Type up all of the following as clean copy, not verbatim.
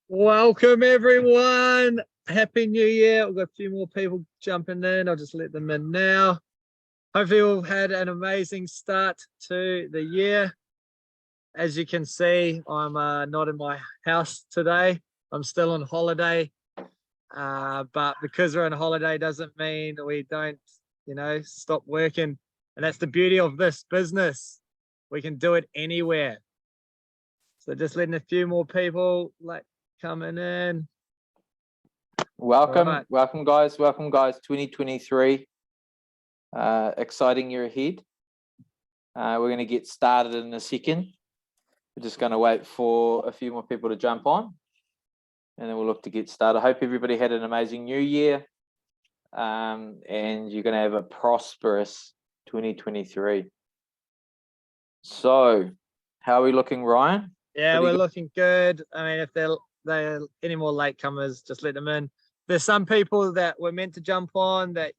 Welcome everyone. Happy New Year. We've got a few more people jumping in. I'll just let them in now. Hopefully we've had an amazing start to the year. As you can see, I'm not in my house today. I'm still on holiday. But because we're on holiday doesn't mean we don't, stop working. And that's the beauty of this business. We can do it anywhere. So just letting a few more people coming in. Welcome, Right. welcome guys, 2023. Exciting year ahead. We're going to get started in a second. We're just going to wait for a few more people to jump on and then we'll look to get started. I hope everybody had an amazing new year and you're going to have a prosperous 2023. So how are we looking, Ryan? Yeah, we're looking good. I mean, if they're any more latecomers, just let them in. There's some people that were meant to jump on that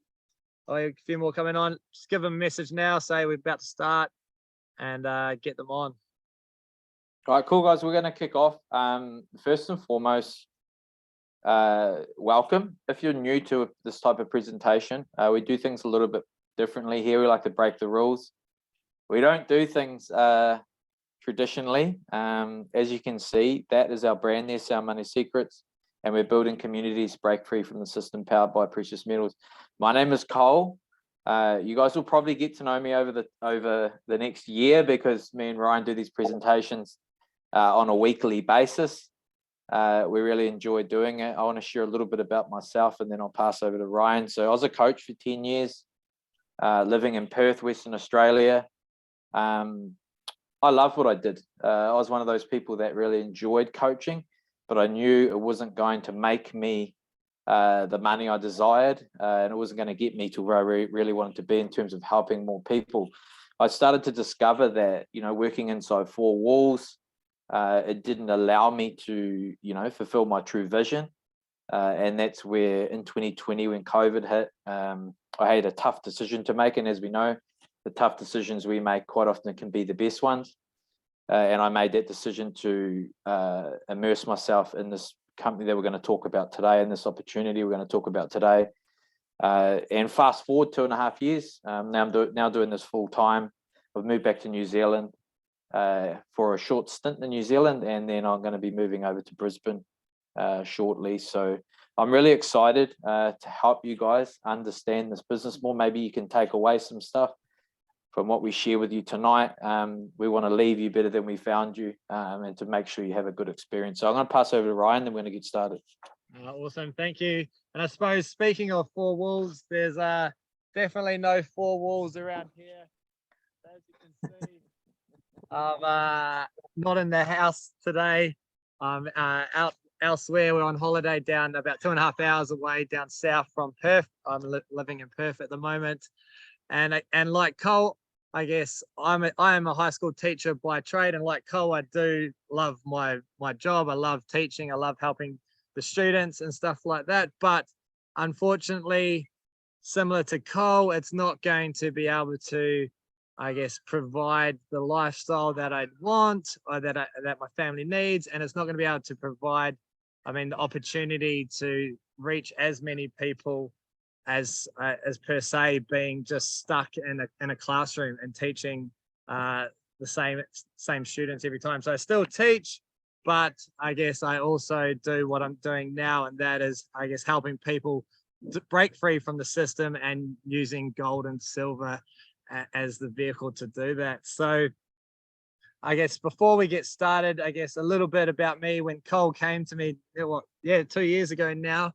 a few more coming on. Just give them a message now, say we're about to start and get them on. All right, cool guys, we're going to kick off. First and foremost, welcome. If you're new to this type of presentation, we do things a little bit differently here. We like to break the rules. We don't do things traditionally. As you can see, that is our brand there, Sound Money Secrets, and we're building communities break free from the system powered by precious metals. My name is Cole. You guys will probably get to know me over the next year because me and Ryan do these presentations on a weekly basis. We really enjoy doing it. I want to share a little bit about myself and then I'll pass over to Ryan. So I was a coach for 10 years, living in Perth, Western Australia. I love what I did. I was one of those people that really enjoyed coaching, but I knew it wasn't going to make me the money I desired, and it wasn't going to get me to where I really wanted to be in terms of helping more people. I started to discover that, working inside four walls, it didn't allow me to, fulfill my true vision. And that's where in 2020, when COVID hit, I had a tough decision to make. And as we know, the tough decisions we make quite often can be the best ones. And I made that decision to immerse myself in this company that we're going to talk about today and this opportunity we're going to talk about today. And fast forward 2.5 years, now I'm doing this full time. I've moved back to New Zealand for a short stint in New Zealand, and then I'm going to be moving over to Brisbane shortly. So I'm really excited to help you guys understand this business more. Maybe you can take away some stuff from what we share with you tonight. We want to leave you better than we found you, and to make sure you have a good experience. So I'm going to pass over to Ryan, then we're going to get started. Awesome, thank you. And I suppose speaking of four walls, there's definitely no four walls around here. As you can see, I'm not in the house today. I'm out elsewhere. We're on holiday down about 2.5 hours away down south from Perth. I'm living in Perth at the moment. And like Cole, I guess I am a high school teacher by trade, and like Cole, I do love my job. I love teaching. I love helping the students and stuff like that. But unfortunately, similar to Cole, it's not going to be able to, I guess, provide the lifestyle that I'd want or that my family needs, and it's not going to be able to provide, the opportunity to reach as many people as per se being just stuck in a classroom and teaching the same students every time. So I still teach, but I guess I also do what I'm doing now, and that is, I guess, helping people to break free from the system and using gold and silver as the vehicle to do that. So I guess before we get started, I guess a little bit about me. When Cole came to me, 2 years ago now,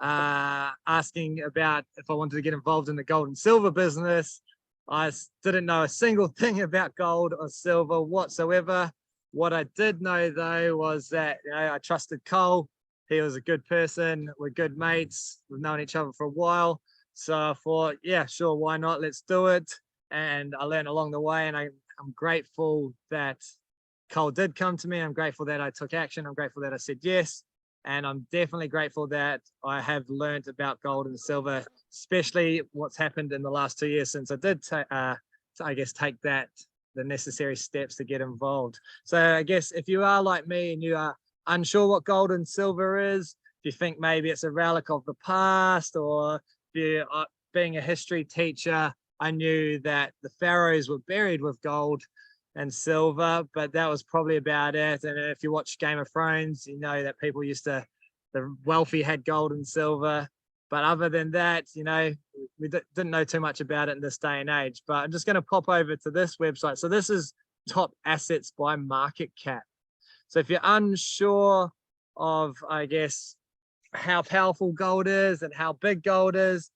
asking about if I wanted to get involved in the gold and silver business. I didn't know a single thing about gold or silver whatsoever. What I did know though was that I trusted Cole. He was a good person. We're good mates. We've known each other for a while. So I thought, yeah, sure, why not? Let's do it. And I learned along the way, and I'm grateful that Cole did come to me. I'm grateful that I took action. I'm grateful that I said yes. And I'm definitely grateful that I have learned about gold and silver, especially what's happened in the last 2 years since I did, I guess, take the necessary steps to get involved. So I guess if you are like me and you are unsure what gold and silver is, if you think maybe it's a relic of the past, or if you, being a history teacher, I knew that the pharaohs were buried with gold and silver, but that was probably about it. And if you watch Game of Thrones, you know that people used to, the wealthy had gold and silver. But other than that, you know, we didn't know too much about it in this day and age. But I'm just going to pop over to this website. So this is top assets by market cap. So if you're unsure of, I guess, how powerful gold is and how big gold is,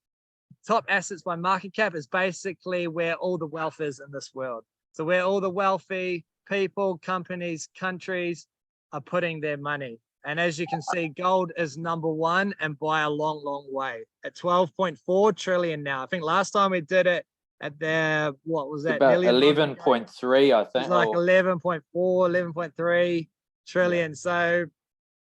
top assets by market cap is basically where all the wealth is in this world. So where all the wealthy people, companies, countries are putting their money. And as you can see, gold is #1 and by a long, long way at 12.4 trillion now. I think last time we did it at the, what was that? About Nearly 11.3, I think. it's like 11.4, 11.3 trillion. Yeah. So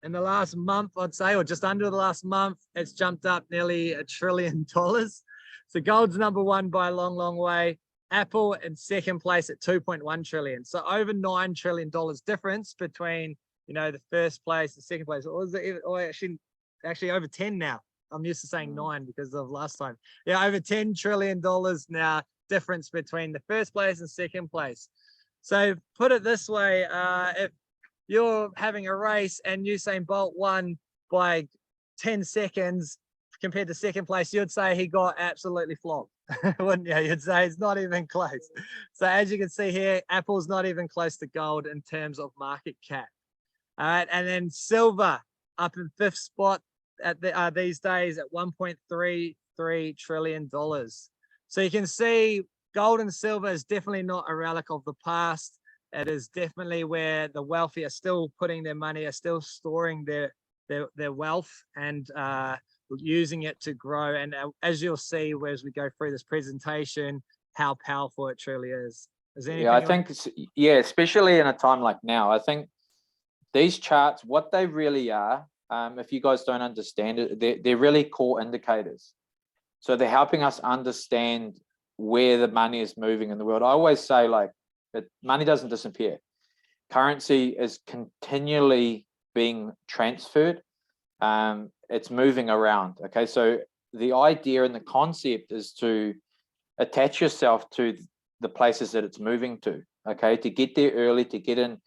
in the last month, I'd say, or just under the last month, it's jumped up nearly $1 trillion. So gold's #1 by a long, long way. Apple in second place at 2.1 trillion. So over $9 trillion difference between, you know, the first place and second place. Or was it, or actually over 10 now. I'm used to saying 9 because of last time. Yeah, over $10 trillion now difference between the first place and second place. So put it this way, if you're having a race and Usain Bolt won by 10 seconds compared to second place, you'd say he got absolutely flogged, wouldn't you? You'd say it's not even close. So as you can see here, Apple's not even close to gold in terms of market cap. All right, and then silver up in 5th spot at the, these days at $1.33 trillion. So you can see gold and silver is definitely not a relic of the past. It is definitely where the wealthy are still putting their money, are still storing their wealth and using it to grow. And as you'll see as we go through this presentation, how powerful it truly is. Yeah, I think, yeah, especially in a time like now, I think these charts, what they really are, if you guys don't understand it, they're really core indicators. So they're helping us understand where the money is moving in the world. I always say, like, that money doesn't disappear. Currency is continually being transferred. It's moving around. Okay, so the idea and the concept is to attach yourself to the places that it's moving to. Okay, to get there early, to get in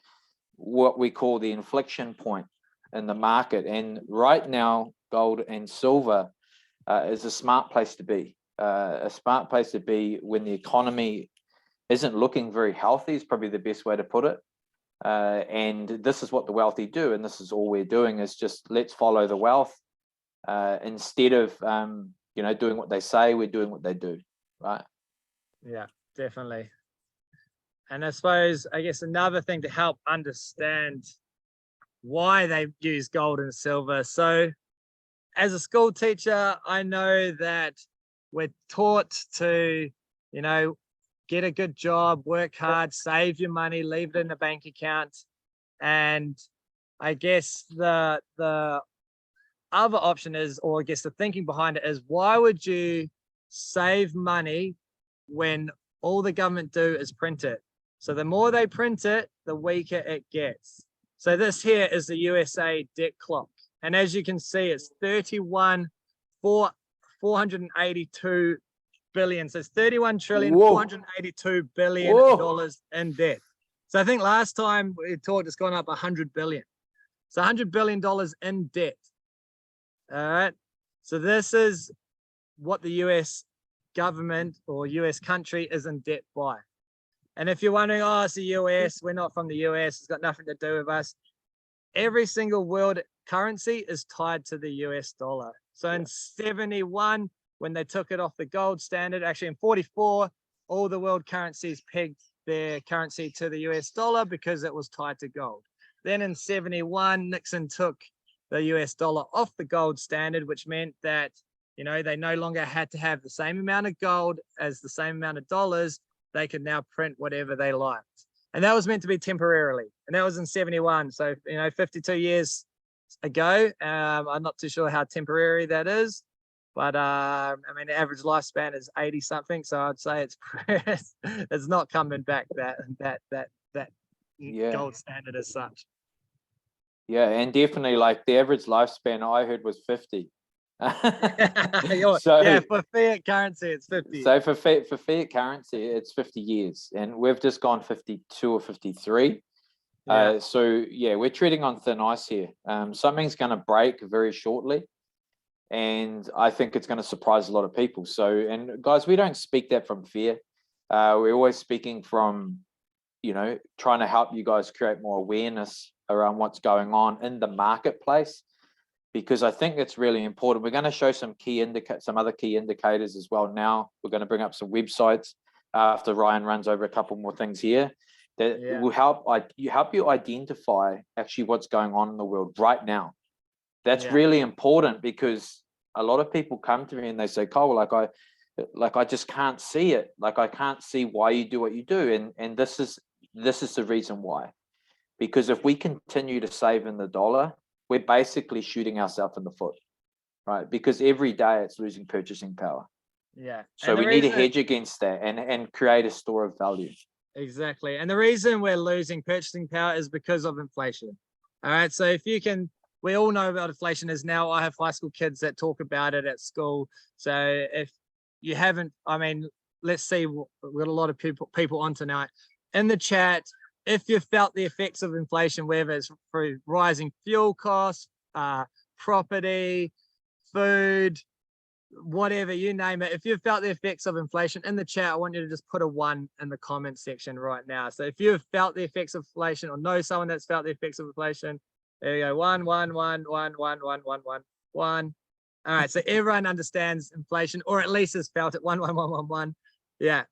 what we call the inflection point in the market. And right now, gold and silver is a smart place to be. A smart place to be when the economy isn't looking very healthy is probably the best way to put it. And this is what the wealthy do. And this is all we're doing is just let's follow the wealth instead of, you know, doing what they say, we're doing what they do, right? Yeah, definitely. And I suppose, I guess another thing to help understand why they use gold and silver. So as a school teacher, I know that we're taught to, you know, get a good job, work hard, save your money, leave it in a bank account. And I guess the other option is, or I guess the thinking behind it is, why would you save money when all the government do is print it? So the more they print it, the weaker it gets. So this here is the USA debt clock. And as you can see, it's 482 billion. So it's 31 trillion, Whoa. 482 billion Whoa. dollars in debt. So I think last time we talked, it's gone up 100 billion. So 100 billion dollars in debt. All right. So this is what the US government or US country is in debt by. And if you're wondering, oh, it's the US, we're not from the US, it's got nothing to do with us. Every single world currency is tied to the US dollar. So in 71, when they took it off the gold standard, actually in 44, all the world currencies pegged their currency to the US dollar because it was tied to gold. Then in 71, Nixon took the US dollar off the gold standard, which meant that, you know, they no longer had to have the same amount of gold as the same amount of dollars. They could now print whatever they liked. And that was meant to be temporarily. And that was in 71. So, you know, 52 years ago. I'm not too sure how temporary that is. But I mean, the average lifespan is 80 something. So I'd say it's it's not coming back that Yeah. gold standard as such. Yeah, and definitely like the average lifespan I heard was 50. Yeah, So for fiat currency, it's 50. so for fiat currency, it's 50 years, and we've just gone 52 or 53. Yeah, So yeah, we're treading on thin ice here. Something's going to break very shortly, and I think it's going to surprise a lot of people. So, and guys, we don't speak that from fear. We're always speaking from, trying to help you guys create more awareness around what's going on in the marketplace, because I think it's really important. We're going to show some other key indicators as well. Now we're going to bring up some websites after Ryan runs over a couple more things here that will help you identify actually what's going on in the world right now. That's really important, because a lot of people come to me and they say, Cole, I just can't see it. Like, I can't see why you do what you do. And this is the reason why. Because if we continue to save in the dollar, we're basically shooting ourselves in the foot, right? Because every day it's losing purchasing power. Yeah. So we need to hedge against that and create a store of value. Exactly. And the reason we're losing purchasing power is because of inflation. All right. So we all know about inflation is now. I have high school kids that talk about it at school. So if you haven't, let's see, we've got a lot of people on tonight in the chat. If you felt the effects of inflation, whether it's through rising fuel costs, property, food, whatever, you name it, if you felt the effects of inflation in the chat, I want you to just put a 1 in the comment section right now. So if you've felt the effects of inflation or know someone that's felt the effects of inflation, there you go. 1, 1, 1, 1, 1, 1, 1, 1, 1. All right. So everyone understands inflation, or at least has felt it. 1, 1, 1, 1, 1. Yeah.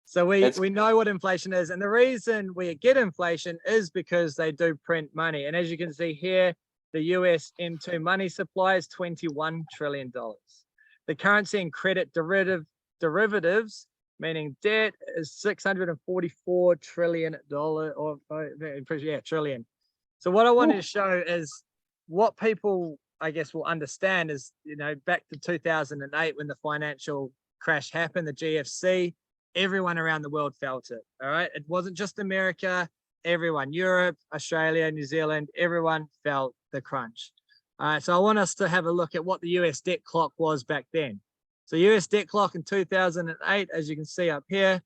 So we know what inflation is. And the reason we get inflation is because they do print money. And as you can see here, the US M2 money supply is $21 trillion. The currency and credit derivatives, meaning debt, is $644 trillion, trillion. So what I wanted to show is what people, I guess, will understand is, back to 2008 when the financial crash happened, the GFC, everyone around the world felt it. All right. It wasn't just America, everyone, Europe, Australia, New Zealand, everyone felt the crunch. All right. So I want us to have a look at what the US debt clock was back then. So US debt clock in 2008, as you can see up here,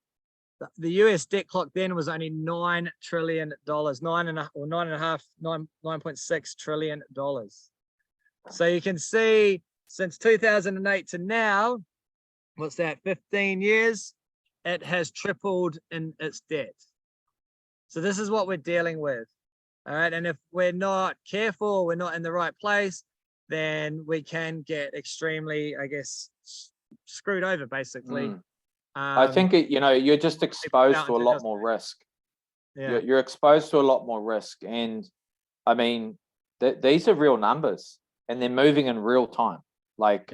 the US debt clock then was only $9 trillion, 9.6 trillion dollars. So you can see since 2008 to now, what's that, 15 years, it has tripled in its debt. So this is what we're dealing with. All right. And if we're not careful, we're not in the right place, then we can get extremely, I guess, screwed over, basically. I think you're just exposed to a lot more risk. Yeah. You're exposed to a lot more risk. And I mean, these are real numbers and they're moving in real time. Like,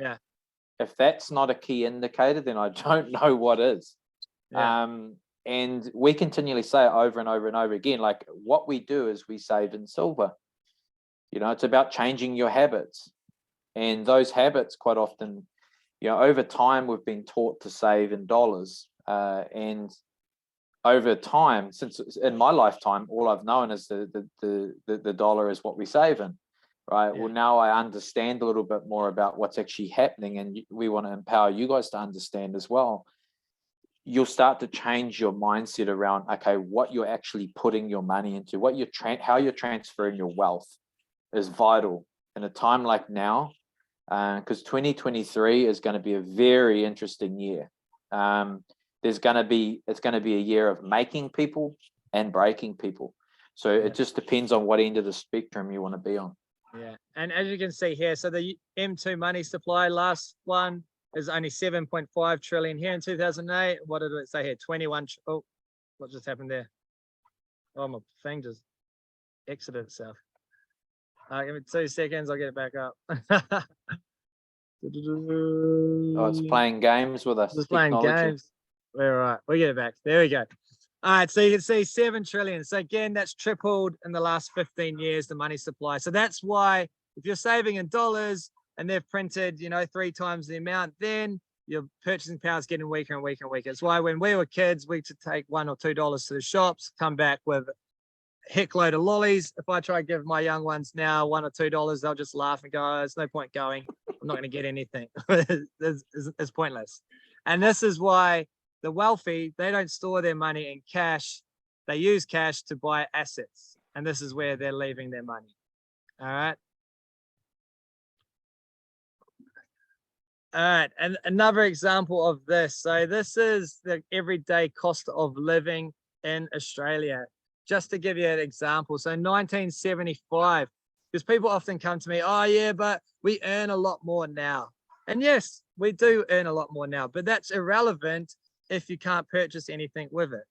if that's not a key indicator, then I don't know what is. And we continually say it over and over and over again. Like, what we do is we save in silver. It's about changing your habits. And those habits, quite often, over time, we've been taught to save in dollars. And over time, since in my lifetime, all I've known is the dollar is what we save in. Right. Well, now I understand a little bit more about what's actually happening, and we want to empower you guys to understand as well. You'll start to change your mindset around, okay, what you're actually putting your money into, how you're transferring your wealth is vital in a time like now, because 2023 is going to be a very interesting year. It's going to be a year of making people and breaking people. So it just depends on what end of the spectrum you want to be on. Yeah, and as you can see here, so the M2 money supply, last one, is only 7.5 trillion here in 2008. What did it say here? 21. Oh, what just happened there? Oh, my thing just exited itself. Give me 2 seconds. I'll get it back up. Oh, it's playing games with us. Just playing games. We're right. We'll get it back. There we go. All right, so you can see 7 trillion. So again, that's tripled in the last 15 years, the money supply. So that's why if you're saving in dollars and they've printed, 3 times the amount, then your purchasing power is getting weaker and weaker and weaker. It's why when we were kids, we could take $1 or $2 to the shops, come back with heck load of lollies. If I try to give my young ones now $1 or $2, they'll just laugh and go, oh, there's no point going. I'm not going to get anything. It's pointless. And this is why the wealthy, they don't store their money in cash. They use cash to buy assets. And this is where they're leaving their money. All right. All right. And another example of this. So this is the everyday cost of living in Australia. Just to give you an example. So 1975, because people often come to me, oh yeah, but we earn a lot more now. And yes, we do earn a lot more now, but that's irrelevant if you can't purchase anything with it.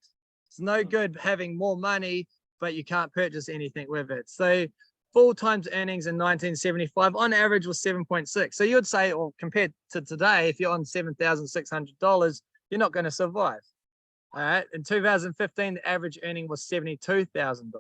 It's no good having more money, but you can't purchase anything with it. So full-time earnings in 1975 on average was 7.6. So you'd say, well, compared to today, if you're on $7,600, you're not going to survive. All right. In 2015, the average earning was $72,000.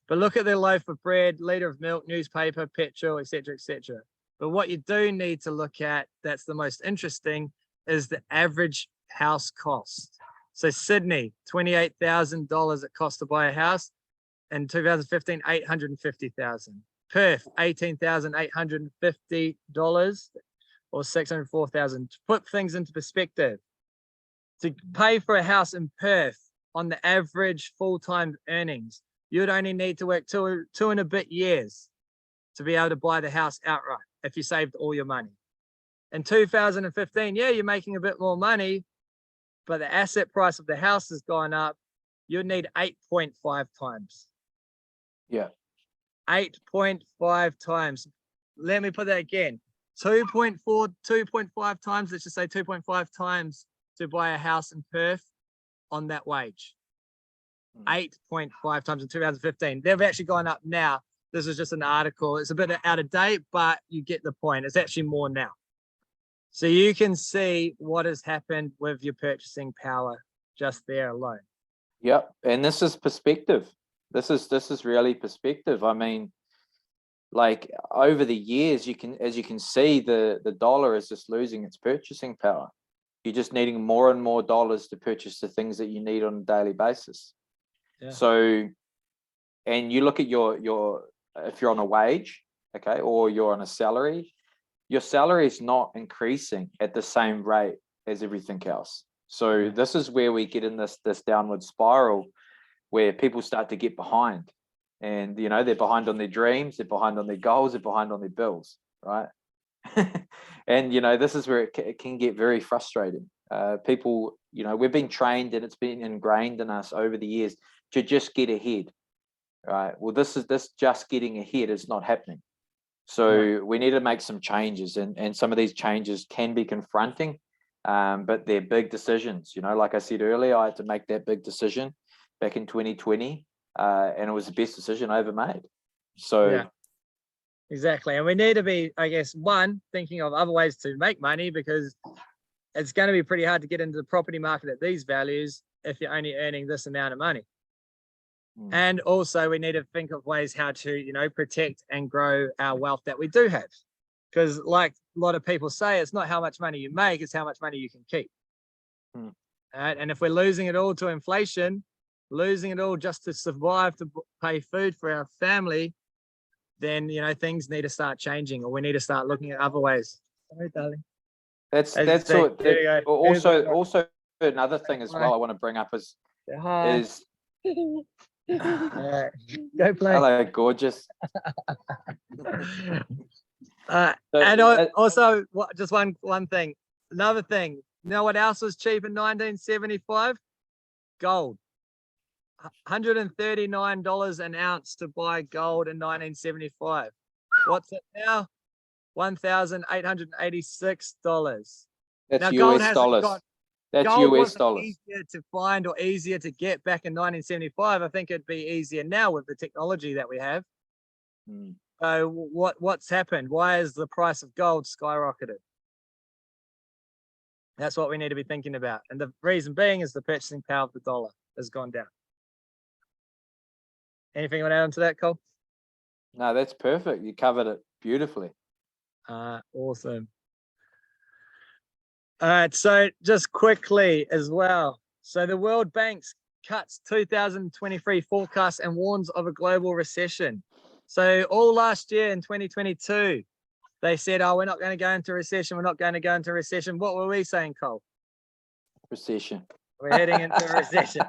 But look at the loaf of bread, liter of milk, newspaper, petrol, etc., etc. But what you do need to look at, that's the most interesting, is the average house cost. So Sydney, $28,000 it cost to buy a house. In 2015, $850,000. Perth, $18,850 or $604,000. To put things into perspective, to pay for a house in Perth on the average full-time earnings, you'd only need to work two and a bit years to be able to buy the house outright if you saved all your money. In 2015, yeah, you're making a bit more money, but the asset price of the house has gone up. You'd need 8.5 times. Yeah. 8.5 times. Let me put that again. 2.5 times, let's just say 2.5 times to buy a house in Perth on that wage. 8.5 times in 2015. They've actually gone up now. This is just an article. It's a bit out of date, but you get the point. It's actually more now. So you can see what has happened with your purchasing power just there alone. Yep. And this is perspective. This is really perspective. I mean, like over the years, as you can see, the dollar is just losing its purchasing power. You're just needing more and more dollars to purchase the things that you need on a daily basis. Yeah. So, and you look at your if you're on a wage, okay, or you're on a salary, your salary is not increasing at the same rate as everything else. So this is where we get in this downward spiral where people start to get behind, and they're behind on their dreams, they're behind on their goals, they're behind on their bills, right? And this is where it can get very frustrating. People, we've been trained and it's been ingrained in us over the years to just get ahead, right? Well, this just getting ahead is not happening. So we need to make some changes, and some of these changes can be confronting, but they're big decisions. Like I said earlier, I had to make that big decision back in 2020, and it was the best decision I ever made. So yeah, exactly. And we need to be, I guess, thinking of other ways to make money, because it's going to be pretty hard to get into the property market at these values if you're only earning this amount of money. And also we need to think of ways how to, protect and grow our wealth that we do have. Because like a lot of people say, it's not how much money you make, it's how much money you can keep. Right? And if we're losing it all to inflation, losing it all just to survive, to pay food for our family, then, things need to start changing, or we need to start looking at other ways. Sorry, darling. That's also another thing as well I want to bring up is go play. Hello, gorgeous. And also, just one thing. Another thing. You know what else was cheap in 1975? Gold. $139 an ounce to buy gold in 1975. What's it now? $1,886. That's now, US dollars. That's US dollars. Easier to find or easier to get back in 1975. I think it'd be easier now with the technology that we have. So what's happened? Why has the price of gold skyrocketed? That's what we need to be thinking about. And the reason being is the purchasing power of the dollar has gone down. Anything you want to add on to that, Cole? No, that's perfect. You covered it beautifully. Awesome. All right, so just quickly as well. So the World Bank's cuts 2023 forecast and warns of a global recession. So all last year in 2022, they said, oh, we're not going to go into recession. We're not going to go into recession. What were we saying, Cole? Recession. We're heading into a recession.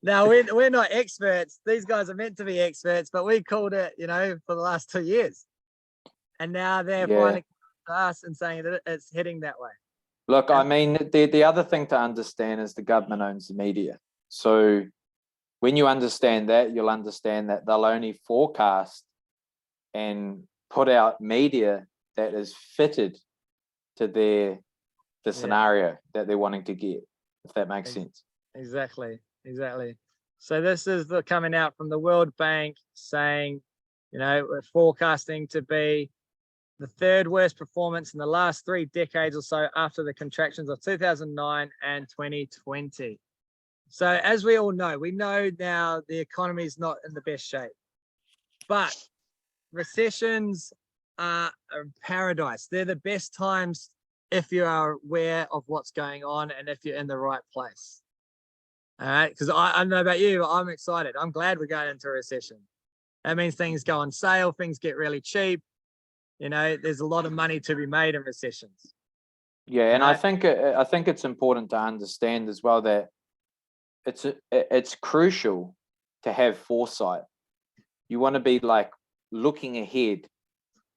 Now, we're not experts. These guys are meant to be experts, but we called it, for the last 2 years. And now they're finally coming to us and saying that it's heading that way. Look, I mean, the other thing to understand is the government owns the media. So when you understand that, you'll understand that they'll only forecast and put out media that is fitted to the scenario that they're wanting to get, if that makes sense. Exactly. So this is coming out from the World Bank saying, we're forecasting to be the third worst performance in the last 3 decades or so after the contractions of 2009 and 2020. So as we all know, we know now the economy is not in the best shape, but recessions are a paradise. They're the best times if you are aware of what's going on and if you're in the right place. All right, because I don't know about you, but I'm excited. I'm glad we're going into a recession. That means things go on sale, things get really cheap. There's a lot of money to be made in recessions. Yeah, and I think it's important to understand as well that it's crucial to have foresight. You want to be like looking ahead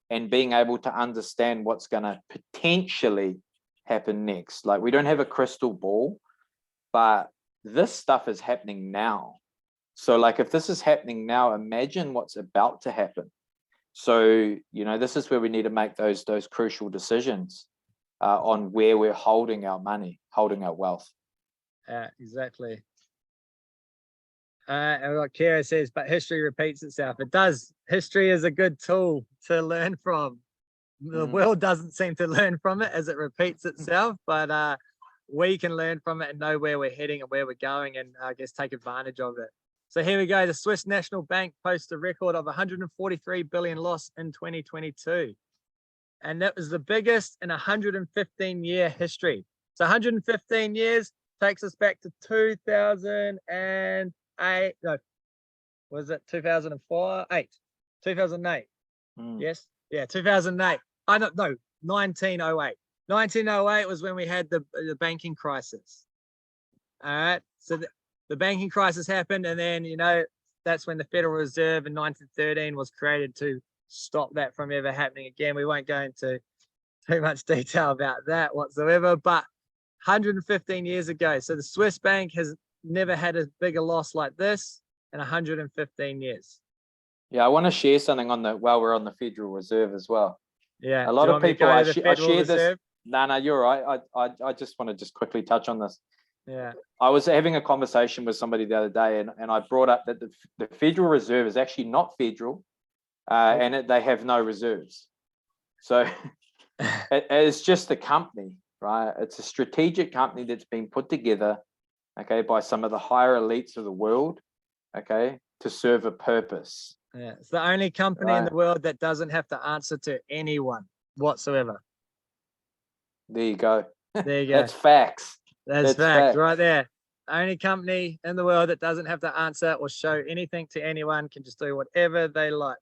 and being able to understand what's going to potentially happen next. Like, we don't have a crystal ball, but this stuff is happening now. So like, if this is happening now, imagine what's about to happen. So, this is where we need to make those crucial decisions on where we're holding our money, holding our wealth. Exactly. And what Kira says, but history repeats itself. It does. History is a good tool to learn from. The world doesn't seem to learn from it as it repeats itself, but we can learn from it and know where we're heading and where we're going, and I guess take advantage of it. So here we go. The Swiss National Bank posts a record of 143 billion loss in 2022. And that was the biggest in 115-year history. So 115 years takes us back to 2008. No, was it 2004? 2008. Yes. Yeah, 2008. I don't know, 1908. 1908 was when we had the banking crisis. All right. So the banking crisis happened, and then, that's when the Federal Reserve in 1913 was created to stop that from ever happening again. We won't go into too much detail about that whatsoever, but 115 years ago. So the Swiss bank has never had a bigger loss like this in 115 years. Yeah, I want to share something while we're on the Federal Reserve as well. Yeah. A lot of people, I shared this. No, you're right. I just want to quickly touch on this. Yeah. I was having a conversation with somebody the other day, and I brought up that the Federal Reserve is actually not federal, and they have no reserves. So it's just a company, right? It's a strategic company that's been put together, okay, by some of the higher elites of the world, okay, to serve a purpose. Yeah, it's the only company in the world that doesn't have to answer to anyone whatsoever. There you go. There you go. That's facts. That's fact right there. The only company in the world that doesn't have to answer or show anything to anyone, can just do whatever they like.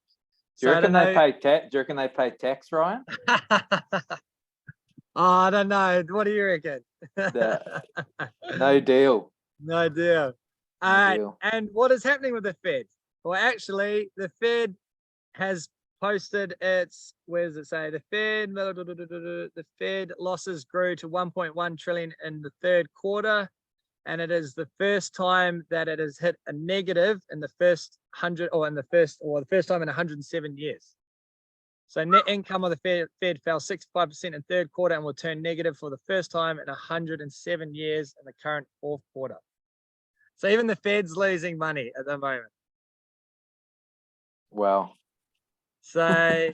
Do you reckon they pay tax? Do you reckon they pay tax, Ryan? I don't know. What do you reckon? No deal. No deal. All right. And what is happening with the Fed? Well, actually, the Fed has posted its, where does it say? The Fed losses grew to 1.1 trillion in the third quarter, and it is the first time that it has hit a negative in the first the first time in 107 years. So net income of the Fed fell 65% in third quarter and will turn negative for the first time in 107 years in the current fourth quarter. So even the Fed's losing money at the moment. Wow. So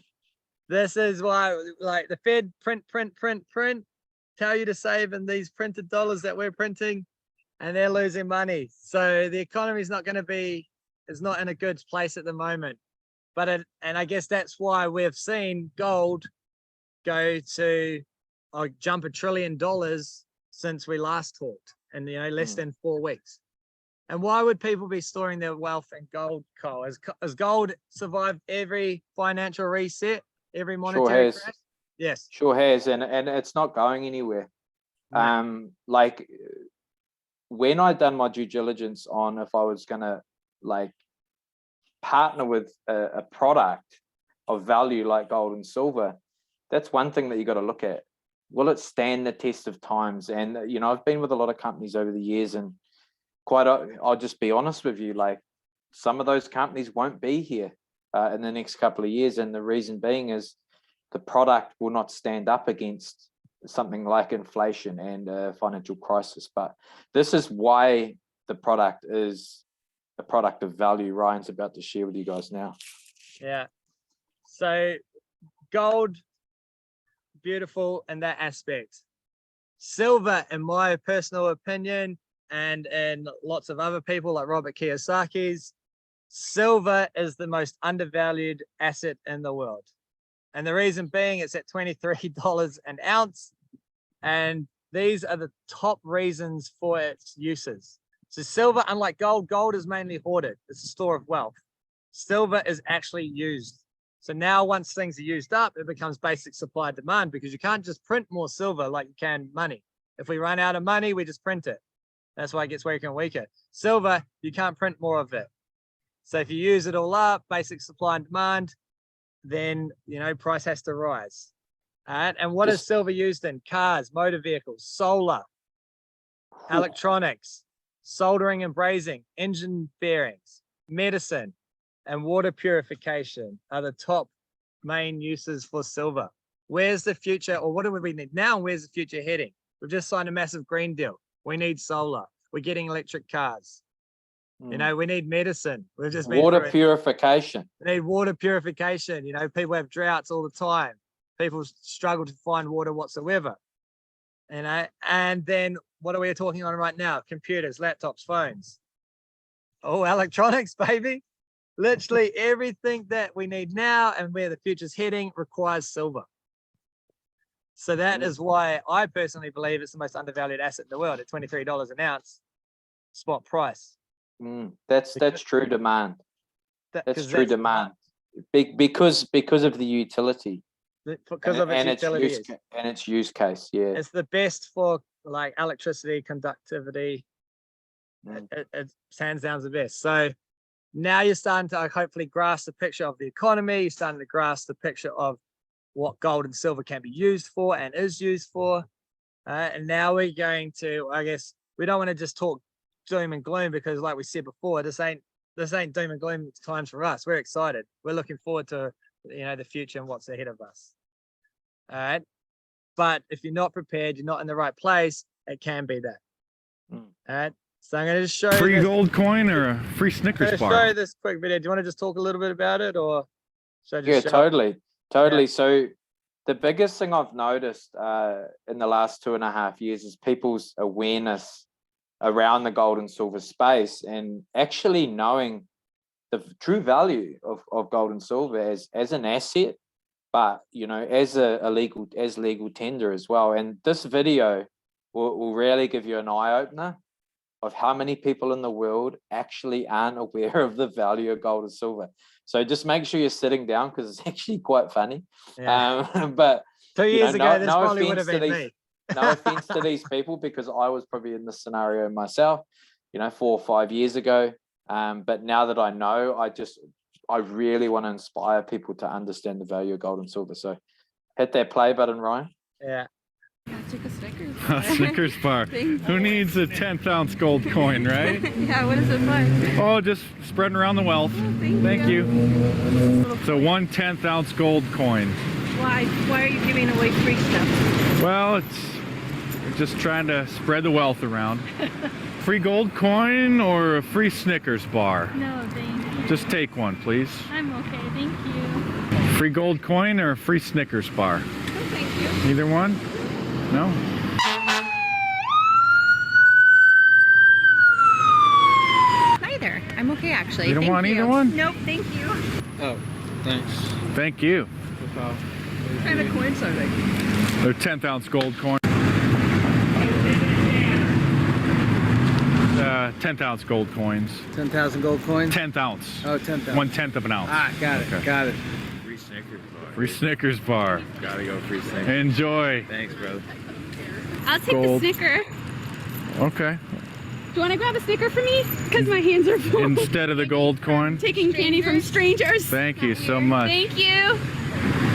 this is why, like, the Fed print, tell you to save in these printed dollars that we're printing, and they're losing money. So the economy is not not in a good place at the moment. And I guess that's why we've seen gold go to jump $1 trillion since we last talked, in less than 4 weeks. And why would people be storing their wealth in gold, Cole? Has gold survived every financial reset, every monetary has. crash? Yes. Sure has, and it's not going anywhere. No. Like when I done my due diligence on if I was gonna like partner with a product of value like gold and silver, that's one thing that you got to look at. Will it stand the test of times? And you know, I've been with a lot of companies over the years, and I'll just be honest with you, like some of those companies won't be here in the next couple of years, and the reason being is the product will not stand up against something like inflation and a financial crisis. But this is why the product is a product of value. Ryan's about to share with you guys now. Yeah. So gold, beautiful in that aspect. Silver, in my personal opinion, and lots of other people like Robert Kiyosaki's, silver is the most undervalued asset in the world. And the reason being, it's at $23 an ounce. And these are the top reasons for its uses. So silver, unlike gold, gold is mainly hoarded. It's a store of wealth. Silver is actually used. So now once things are used up, it becomes basic supply and demand, because you can't just print more silver like you can money. If we run out of money, we just print it. That's why it gets weaker and weaker. Silver, you can't print more of it. So if you use it all up, basic supply and demand, then, you know, price has to rise. All right. And what is silver used in? Cars, motor vehicles, solar, electronics, soldering and brazing, engine bearings, medicine, and water purification are the top main uses for silver. Where's the future, or what do we need now? And where's the future heading? We've just signed a massive green deal. We need solar. We're getting electric cars. You know, we need medicine. We've just been water purification. We need water purification. You know, people have droughts all the time. People struggle to find water whatsoever. You know, and then what are we talking on right now? Computers, laptops, phones. Oh, electronics, baby. Literally everything that we need now and where the future's heading requires silver. So that is why I personally believe it's the most undervalued asset in the world at $23 an ounce, spot price. That's true demand. That's true demand. Because of the utility. Because of its utility. And its use case, yeah. It's the best for like electricity, conductivity. It hands down the best. So now you're starting to hopefully grasp the picture of the economy. You're starting to grasp the picture of what gold and silver can be used for and is used for. And now we're going to, I guess, we don't want to just talk doom and gloom, because like we said before, this ain't doom and gloom times for us. We're excited. We're looking forward to, you know, the future and what's ahead of us. All right. But if you're not prepared, you're not in the right place, it can be that. All right. So I'm going to just show free gold coin or a free Snickers bar. Show this quick video. Do you want to just talk a little bit about it, or should I just totally. Yeah. So the biggest thing I've noticed in the last 2.5 years is people's awareness around the gold and silver space, and actually knowing the true value of gold and silver as an asset, but you know, as legal tender as well. And this video will really give you an eye-opener of how many people in the world actually aren't aware of the value of gold and silver. So just make sure you're sitting down, because it's actually quite funny. Yeah. But 2 years ago, this probably would have been me. No offense to these people, because I was probably in this scenario myself, you know, 4 or 5 years ago. But now that I know, I really want to inspire people to understand the value of gold and silver. So hit that play button, Ryan. Yeah. I took a Snickers bar. A Snickers bar. Who needs a 10th ounce gold coin, right? Yeah, what is it for? Oh, just spreading around the wealth. Oh, thank you. So 1 10th ounce gold coin. Why are you giving away free stuff? Well, we're just trying to spread the wealth around. Free gold coin or a free Snickers bar? No, thank you. Just take one, please. I'm okay, thank you. Free gold coin or a free Snickers bar? No, thank you. Either one? No? Neither. I'm okay, actually. You don't want either one? Nope, thank you. Oh, thanks. Thank you. What kind of coins are they? They're 10th ounce gold coin. 10th ounce gold coins. 10,000 gold coins? 10th ounce. Oh, 10,000. 1/10 of an ounce. Ah, got it, Okay. got it. Free Snickers bar. Free Snickers bar. Gotta go free Snickers. Enjoy. Thanks, brother. I'll take Gold. the Snicker. Okay. Do you want to grab a Snicker for me? Because my hands are full. Instead of the gold coin. Taking candy from strangers. Thank you so much. Thank you.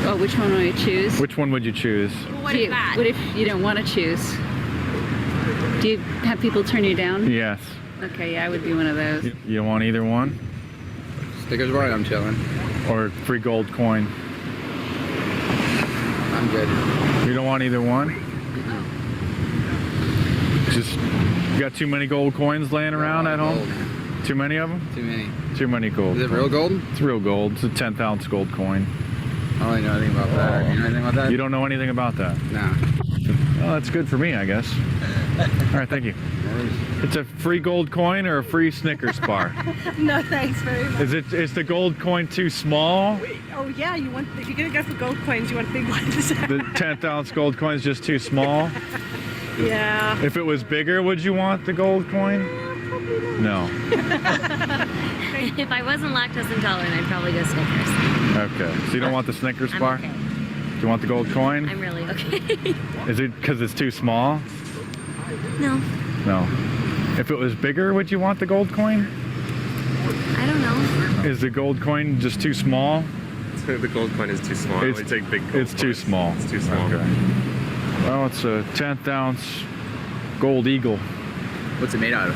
Oh, which one would I choose? Which one would you choose? What if you don't want to choose? Do you have people turn you down? Yes. Okay, yeah, I would be one of those. You want either one? Snickers bar, I'm chilling. Or free gold coin? I'm good. You don't want either one? Just, you got too many gold coins laying around at home? Gold. Too many of them? Too many. Too many gold. Is it real gold? It's real gold. It's a 10th ounce gold coin. I don't really know anything about that. You know anything about that? You don't know anything about that? Nah. Well, that's good for me, I guess. All right, thank you. It's a free gold coin or a free Snickers bar? No, thanks very much. Is the gold coin too small? Oh yeah, if you're gonna go for gold coins, you want big ones. The 10th ounce gold coin is just too small? Yeah. If it was bigger, would you want the gold coin? No. If I wasn't lactose intolerant, I'd probably go Snickers. Okay. So you don't want the Snickers I'm bar? okay. Do you want the gold coin? I'm really okay. Is it because it's too small? No, No. If it was bigger, would you want the gold coin? I don't know. Is the gold coin just too small? The gold coin is too small. I It's- only take big gold It's too coins. small. It's too small. Okay. Well, it's a 10th ounce gold eagle. What's it made out of?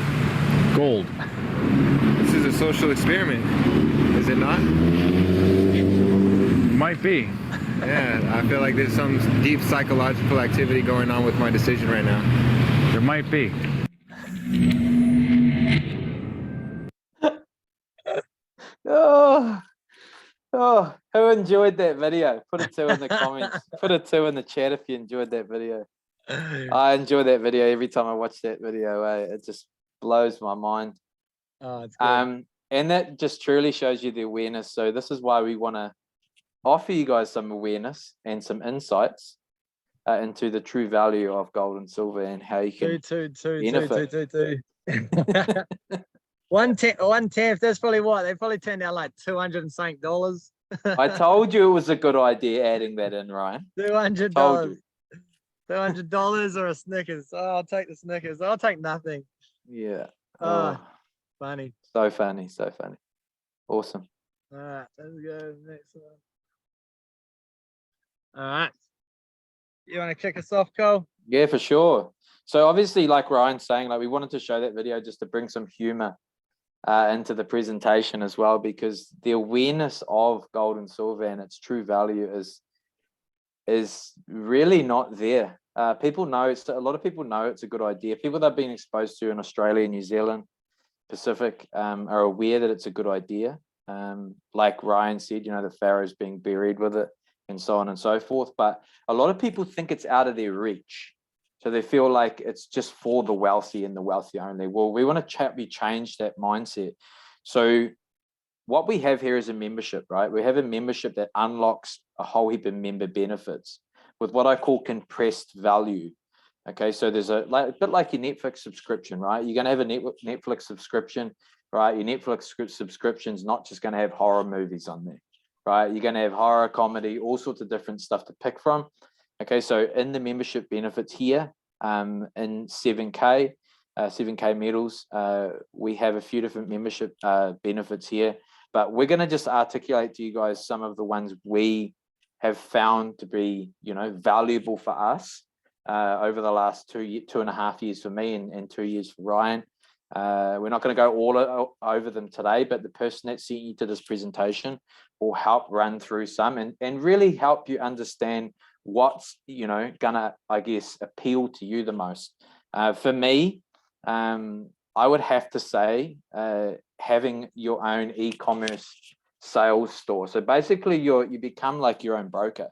Gold. This is a social experiment, is it not? Might be. Yeah, I feel like there's some deep psychological activity going on with my decision right now. There might be. Oh, who enjoyed that video? Put a 2 in the comments. Put a 2 in the chat if you enjoyed that video. I enjoy that video every time I watch that video. It just blows my mind. Oh, it's good. And that just truly shows you the awareness. So this is why we want to offer you guys some awareness and some insights into the true value of gold and silver and how you can benefit. 1/10. That's probably what they probably turned out like $200 and something dollars. I told you it was a good idea adding that in, Ryan. $200. $200 or a Snickers. Oh, I'll take the Snickers. I'll take nothing. Yeah. Oh, funny. So funny, so funny. Awesome. All right, let's go next one. All right. You want to kick us off, Cole? Yeah, for sure. So obviously, like Ryan's saying, like we wanted to show that video just to bring some humor into the presentation as well, because the awareness of gold and silver and its true value is really not there. People know a lot of people know it's a good idea. People that have been exposed to in Australia, New Zealand, Pacific are aware that it's a good idea. Like Ryan said, the pharaohs being buried with it and so on and so forth. But a lot of people think it's out of their reach. So they feel like it's just for the wealthy and the wealthy only. Well, we want to change that mindset. So what we have here is a membership, right? We have a membership that unlocks a whole heap of member benefits with what I call compressed value. Okay, so there's a bit like your Netflix subscription, right? You're going to have a Netflix subscription, right? Your Netflix subscription is not just going to have horror movies on there, right? You're going to have horror, comedy, all sorts of different stuff to pick from. Okay, so in the membership benefits here, in 7K medals, we have a few different membership benefits here, but we're going to just articulate to you guys some of the ones we have found to be, valuable for us over the last 2.5 years for me and 2 years for Ryan. We're not going to go all over them today, but the person that sent you to this presentation will help run through some and really help you understand what's gonna, I guess, appeal to you the most. For me, I would have to say having your own e-commerce sales store. So basically you become like your own broker.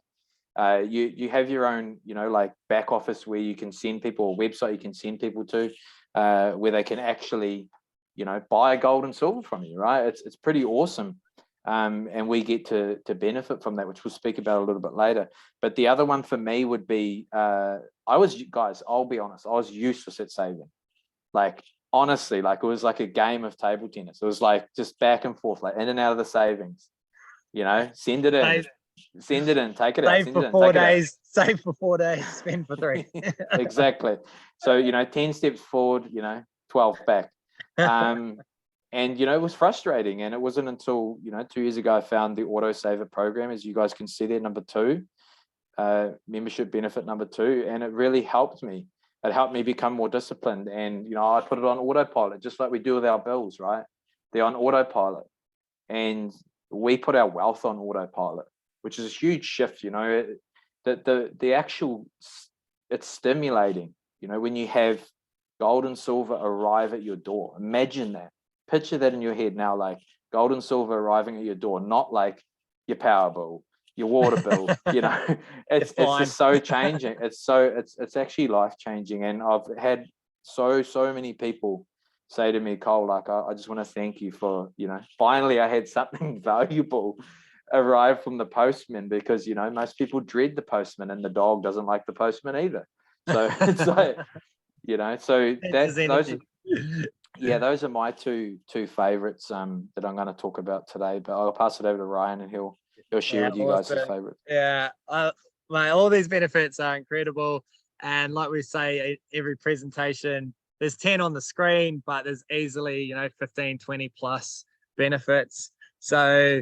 You have your own like back office where you can send people, a website you can send people to where they can actually buy gold and silver from you, right? It's pretty awesome. And we get to benefit from that, which we'll speak about a little bit later. But the other one for me would be, I'll be honest, I was useless at saving. Like honestly, like it was like a game of table tennis. It was like just back and forth, like in and out of the savings. You know, send it in, take it out, Save send for it in, 4 take it out. days, save for 4 days, spend for 3. Exactly. So, you know, 10 steps forward, you know, 12 back. And, you know, it was frustrating. And it wasn't until, you know, 2 years ago, I found the auto saver program, as you guys can see there, number 2, membership benefit number 2. And it really helped me. It helped me become more disciplined. And, you know, I put it on autopilot, just like we do with our bills, right? They're on autopilot. And we put our wealth on autopilot, which is a huge shift, you know. The actual, it's stimulating, you know, when you have gold and silver arrive at your door. Imagine that. Picture that in your head now, like gold and silver arriving at your door, not like your power bill, your water bill, you know. It's just so changing. It's actually life changing. And I've had so many people say to me, Cole, like I just want to thank you for, you know, finally I had something valuable arrive from the postman, because, you know, most people dread the postman, and the dog doesn't like the postman either. So it's like, you know, so those are my two favorites that I'm going to talk about today. But I'll pass it over to Ryan, and he'll share with you guys his favorites. Yeah, mate, all these benefits are incredible, and like we say, every presentation there's 10 on the screen, but there's easily, you know, 15, 20 plus benefits. So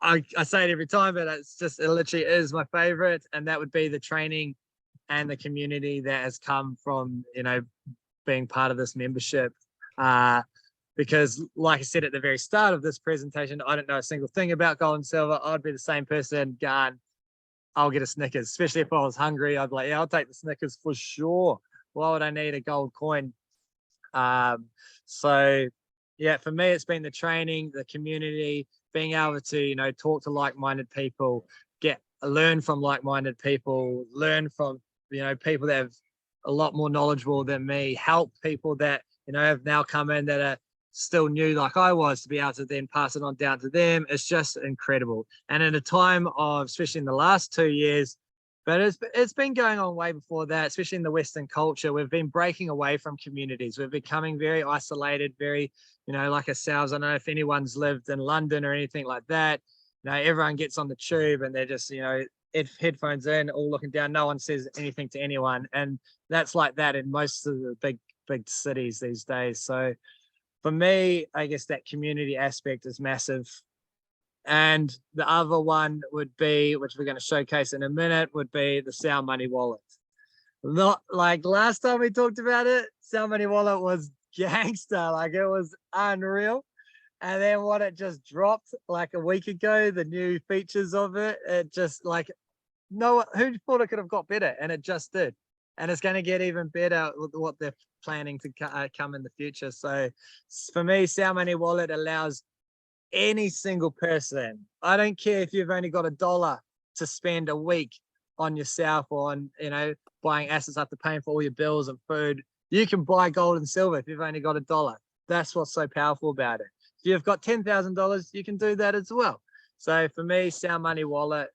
I say it every time, but it literally is my favorite, and that would be the training and the community that has come from, you know, being part of this membership. Because like I said at the very start of this presentation, I don't know a single thing about gold and silver. I'd be the same person going, I'll get a Snickers, especially if I was hungry. I'd be like, yeah, I'll take the Snickers for sure. Why would I need a gold coin? So yeah, for me, it's been the training, the community, being able to, you know, talk to like-minded people, learn from like-minded people, learn from, you know, people that have a lot more knowledgeable than me, help people that, you know, have now come in that are still new like I was, to be able to then pass it on down to them. It's just incredible. And in a time of, especially in the last 2 years, but it's been going on way before that, especially in the Western culture, we've been breaking away from communities. We're becoming very isolated, very, you know, like ourselves. I don't know if anyone's lived in London or anything like that. You know, everyone gets on the tube and they're just, you know, headphones in, all looking down. No one says anything to anyone. And that's like that in most of the big cities these days. So for me, I guess that community aspect is massive. And the other one would be, which we're going to showcase in a minute, would be the Sound Money wallet. Not like last time we talked about it, Sound Money wallet was gangster, like it was unreal. And then what it just dropped like a week ago, the new features of it, it just like, who thought it could have got better? And it just did. And it's going to get even better with what they're planning to come in the future. So for me, Sound Money wallet allows any single person, I don't care if you've only got $1 to spend a week on yourself or on, you know, buying assets after paying for all your bills and food, you can buy gold and silver if you've only got $1. That's what's so powerful about it. If you've got $10,000, you can do that as well. So for me, Sound Money wallet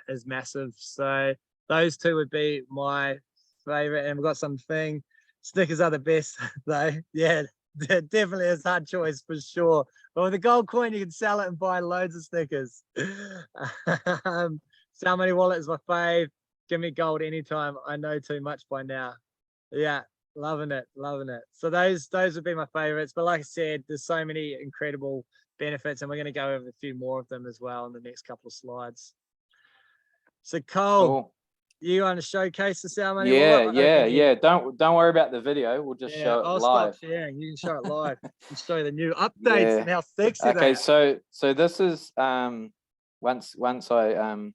is massive. So those two would be my favorite. And we've got something. Snickers are the best though. Yeah, definitely a hard choice for sure. But with a gold coin, you can sell it and buy loads of Snickers. Sound Money wallet is my fave. Give me gold anytime. I know too much by now. Yeah, loving it. So those would be my favorites. But like I said, there's so many incredible benefits, and we're going to go over a few more of them as well in the next couple of slides. So Cole, you want to showcase the Sound Money wallet? Yeah. Don't worry about the video. We'll just show it I'll live. Stop sharing. You can show it live and show the new updates and how sexy they are. So this is once I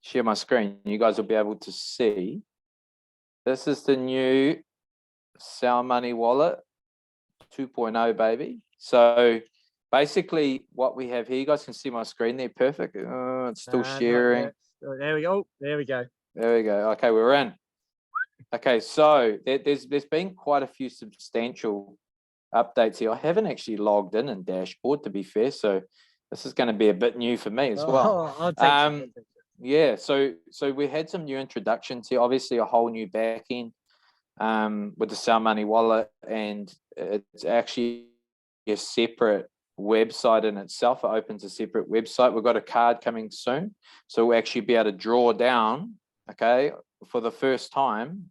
share my screen, you guys will be able to see. This is the new Sound Money wallet 2.0, baby. So basically what we have here, you guys can see my screen there. Perfect. It's still sharing. There we go. There we go. Okay, we're in. Okay, so there's been quite a few substantial updates here. I haven't actually logged in dashboard, to be fair, so this is going to be a bit new for me as well. I'll take yeah, so we had some new introductions here. Obviously, a whole new back end. with the Sound Money wallet, and it's actually a separate website in itself. It opens a separate website. We've got a card coming soon, so we'll actually be able to draw down, okay, for the first time.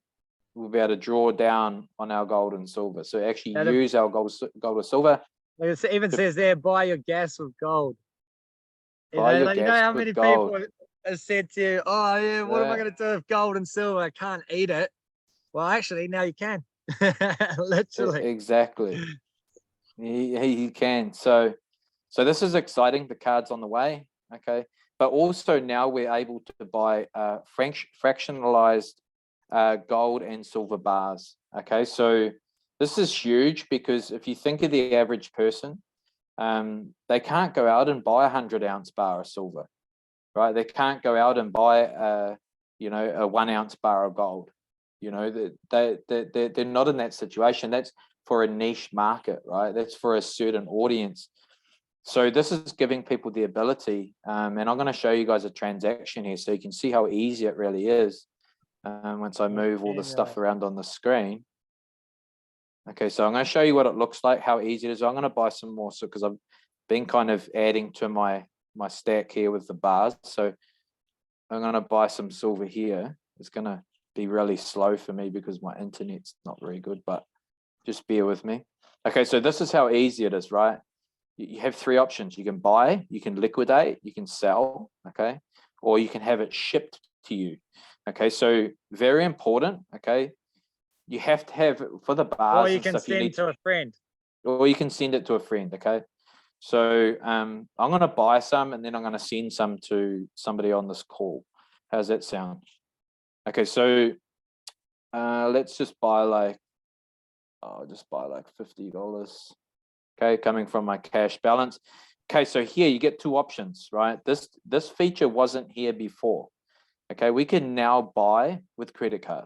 We'll be able to draw down on our gold and silver. So actually use our gold or silver. It even says there, buy your gas with gold. You Buy know, your like, you know gas how with many gold. people have said to you, oh yeah, what am I going to do with gold and silver? I can't eat it. Well, actually, now you can. Literally. Exactly. You can. So this is exciting. The card's on the way. Okay. But also now we're able to buy fractionalized gold and silver bars. Okay. So this is huge, because if you think of the average person, they can't go out and buy a 100-ounce bar of silver, right? They can't go out and buy a 1-ounce bar of gold. You know, they're not in that situation. That's for a niche market, right? That's for a certain audience. So this is giving people the ability, and I'm going to show you guys a transaction here so you can see how easy it really is. Once I move all the stuff around on the screen. Okay, so I'm going to show you what it looks like, how easy it is. I'm going to buy some more, so because I've been kind of adding to my stack here with the bars. So I'm going to buy some silver here. It's going to be really slow for me because my internet's not very good, but just bear with me. Okay, so this is how easy it is, right? You have three options. You can buy, you can liquidate, you can sell, okay? Or you can have it shipped to you. Okay, so very important, okay? You have to have, for the bars, or you can send to a friend. Or you can send it to a friend, okay? So I'm going to buy some, and then I'm going to send some to somebody on this call. How's that sound? Okay, so let's just buy like, I'll just buy like $50. Okay, coming from my cash balance. Okay, so here you get two options, right? This feature wasn't here before. Okay, we can now buy with credit card.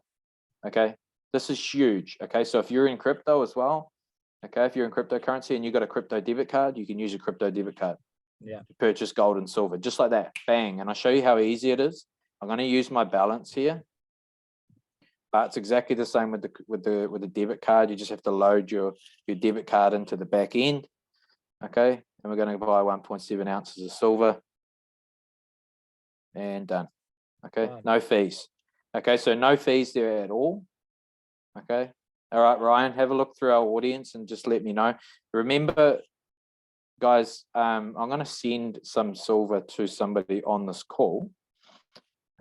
Okay, this is huge. Okay, so if you're in crypto as well, okay, if you're in cryptocurrency and you got a crypto debit card, you can use your crypto debit card. Yeah. To purchase gold and silver, just like that, bang. And I'll show you how easy it is. I'm going to use my balance here, but it's exactly the same with the debit card. You just have to load your debit card into the back end. Okay, and we're going to buy 1.7 ounces of silver, and done. Okay, no fees. Okay, so no fees there at all. Okay, all right, Ryan, have a look through our audience and just let me know. Remember, guys, I'm going to send some silver to somebody on this call.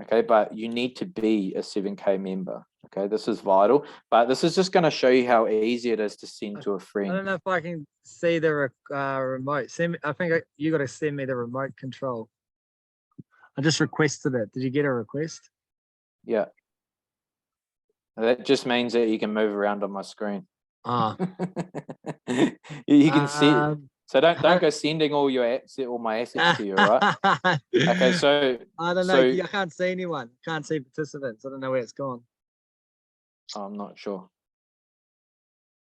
Okay, but you need to be a 7K member. Okay, this is vital, but this is just going to show you how easy it is to send to a friend. I don't know if I can see the remote. Send me, I think you got to send me the remote control. I just requested it. Did you get a request? Yeah. That just means that you can move around on my screen. Ah. You can see it. So don't go sending all my assets to you, right? Okay, so I don't know. I can't see anyone. Can't see participants. I don't know where it's gone. I'm not sure.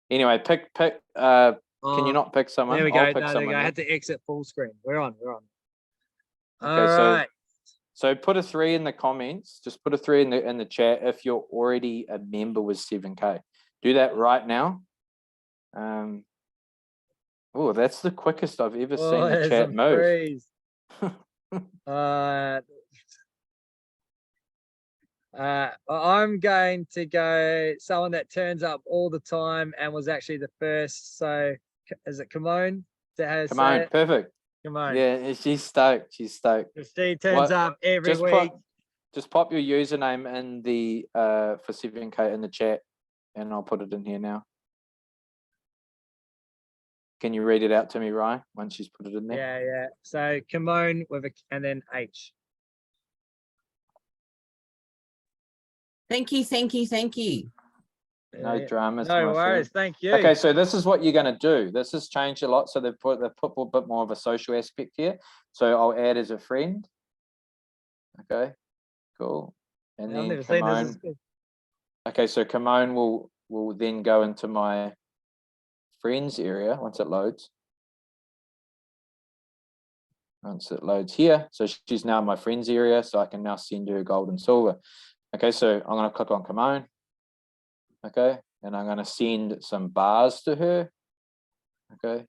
Anyway, pick. Can you not pick someone? There we go. I'll pick No, there someone. we go. I had to exit full screen. We're on. Okay, all right. So put a 3 in the comments. Just put a 3 in the chat if you're already a member with 7K. Do that right now. Oh, that's the quickest I've ever seen the chat move. I'm going to go someone that turns up all the time and was actually the first. So is it Kimone? Kimone, perfect. Kimone. Yeah, she's stoked. She's stoked. She turns up every week. Just pop your username in the for 7K in the chat, and I'll put it in here now. Can you read it out to me, Ryan, once she's put it in there? Yeah. So Kimone with and then H. Thank you. No dramas. No worries. Thank you. Okay, so this is what you're going to do. This has changed a lot. So they've put a bit more of a social aspect here. So I'll add as a friend. Okay, cool. And then Kimone. Okay, so Kimone will then go into my friends area once it loads. Once it loads here, so she's now in my friends area, so I can now send her gold and silver. Okay, so I'm going to click on Kimone. Okay, and I'm going to send some bars to her. Okay,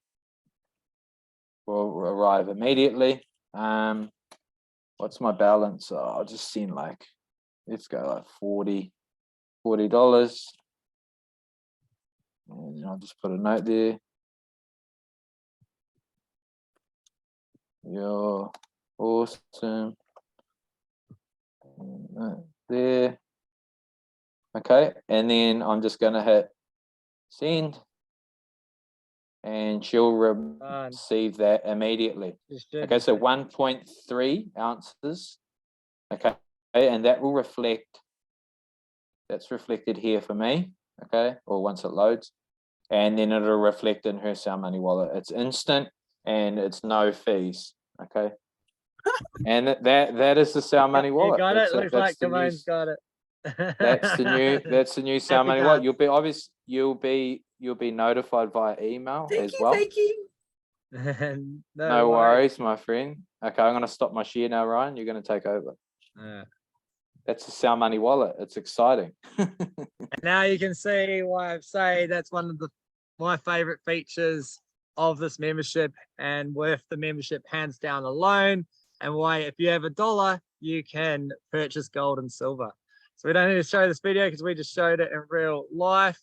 will arrive immediately. What's my balance? Oh, I'll just send like, let's go like $40. And I'll just put a note there. You're awesome. There. Okay, and then I'm just going to hit send, and she'll receive that immediately. Okay, so 1.3 ounces. Okay, and that will reflect, that's reflected here for me. Okay, or once it loads, and then it'll reflect in her Sound Money wallet. It's instant and it's no fees. Okay, and that is the Sound Money wallet. You got it. Looks like Kamone's got it. That's the new Sound Money wallet. You'll be notified via email as well. Thank you. No worries, my friend. Okay, I'm going to stop my share now, Ryan. You're going to take over. That's the Sound Money wallet. It's exciting. And now you can see why I say that's one of my favorite features of this membership, and worth the membership hands down alone, and why if you have $1, you can purchase gold and silver. So we don't need to show this video because we just showed it in real life.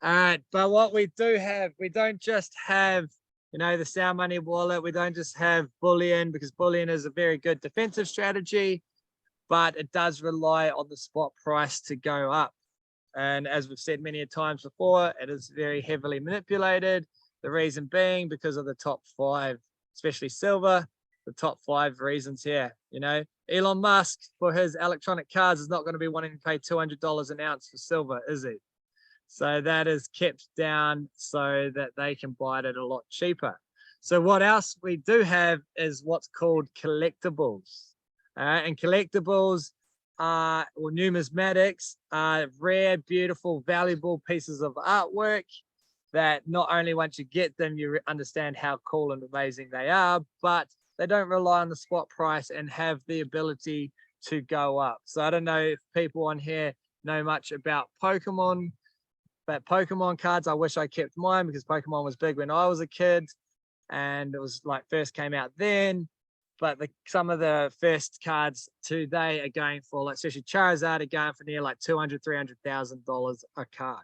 But what we do have, we don't just have, you know, the Sound Money wallet. We don't just have bullion, because bullion is a very good defensive strategy, but it does rely on the spot price to go up. And as we've said many times before, it is very heavily manipulated. The reason being because of the top 5, especially silver, the top 5 reasons here. You know, Elon Musk for his electronic cars is not going to be wanting to pay $200 an ounce for silver, is he? So that is kept down so that they can buy it at a lot cheaper. So what else we do have is what's called collectibles. And collectibles are, or numismatics, are rare, beautiful, valuable pieces of artwork that not only once you get them, you understand how cool and amazing they are, but they don't rely on the spot price and have the ability to go up. So I don't know if people on here know much about Pokemon, but Pokemon cards, I wish I kept mine because Pokemon was big when I was a kid, and it was like first came out then. But some of the first cards today are going for, like, especially Charizard, are going for near like $200,000, $300,000 a card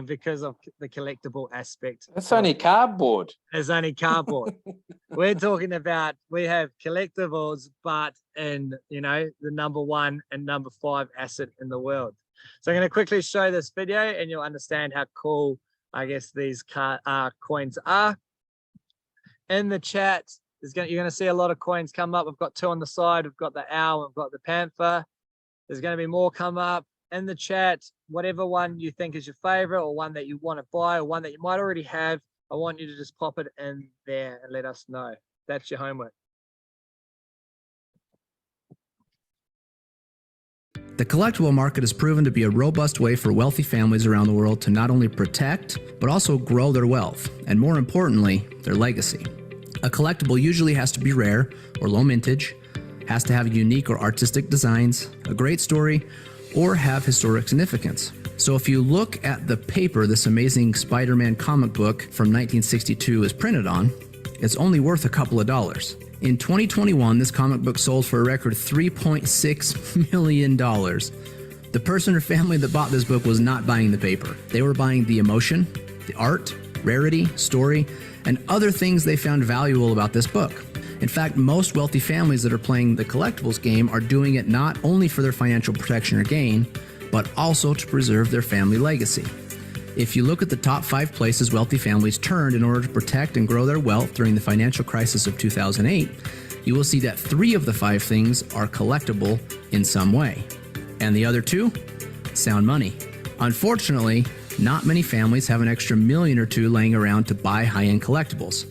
because of the collectible aspect. That's only cardboard. It's only cardboard. We're talking about, we have collectibles, but in, you know, the #1 and #5 asset in the world. So I'm going to quickly show this video and you'll understand how cool, I guess, these coins are. In the chat, you're going to see a lot of coins come up. We've got 2 on the side. We've got the owl. We've got the panther. There's going to be more come up in the chat. Whatever one you think is your favorite, or one that you want to buy, or one that you might already have, I want you to just pop it in there and let us know. That's your homework. The collectible market has proven to be a robust way for wealthy families around the world to not only protect, but also grow their wealth, and more importantly, their legacy. A collectible usually has to be rare or low mintage, has to have unique or artistic designs, a great story, or have historic significance. So if you look at the paper this amazing Spider-Man comic book from 1962 is printed on, it's only worth a couple of dollars. In 2021, this comic book sold for a record $3.6 million. The person or family that bought this book was not buying the paper. They were buying the emotion, the art, rarity, story, and other things they found valuable about this book. In fact, most wealthy families that are playing the collectibles game are doing it not only for their financial protection or gain, but also to preserve their family legacy. If you look at the top 5 places wealthy families turned in order to protect and grow their wealth during the financial crisis of 2008, you will see that 3 of the 5 things are collectible in some way. And the other 2? Sound money. Unfortunately, not many families have an extra $1 million or 2 laying around to buy high-end collectibles,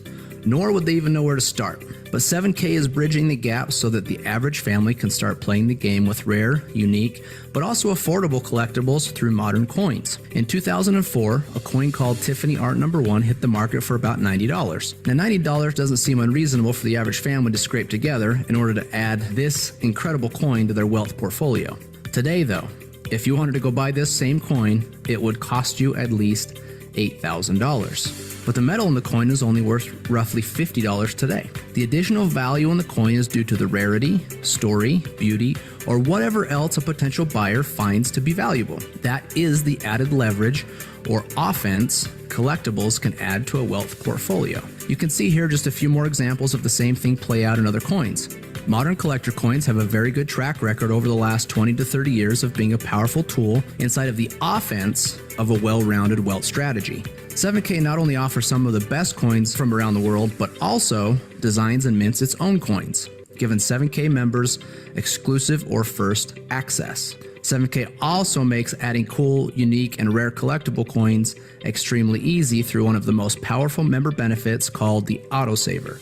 nor would they even know where to start. But 7K is bridging the gap so that the average family can start playing the game with rare, unique, but also affordable collectibles through modern coins. In 2004, a coin called Tiffany Art No. 1 hit the market for about $90. Now, $90 doesn't seem unreasonable for the average family to scrape together in order to add this incredible coin to their wealth portfolio. Today, though, If you wanted to go buy this same coin, it would cost you at least $8,000. But the metal in the coin is only worth roughly $50 today. The additional value in the coin is due to the rarity, story, beauty, or whatever else a potential buyer finds to be valuable. That is the added leverage or offense collectibles can add to a wealth portfolio. You can see here just a few more examples of the same thing play out in other coins. Modern collector coins have a very good track record over the last 20 to 30 years of being a powerful tool inside of the offense of a well-rounded wealth strategy. 7K not only offers some of the best coins from around the world, but also designs and mints its own coins, giving 7K members exclusive or first access. 7K also makes adding cool, unique, and rare collectible coins extremely easy through one of the most powerful member benefits called the Autosaver.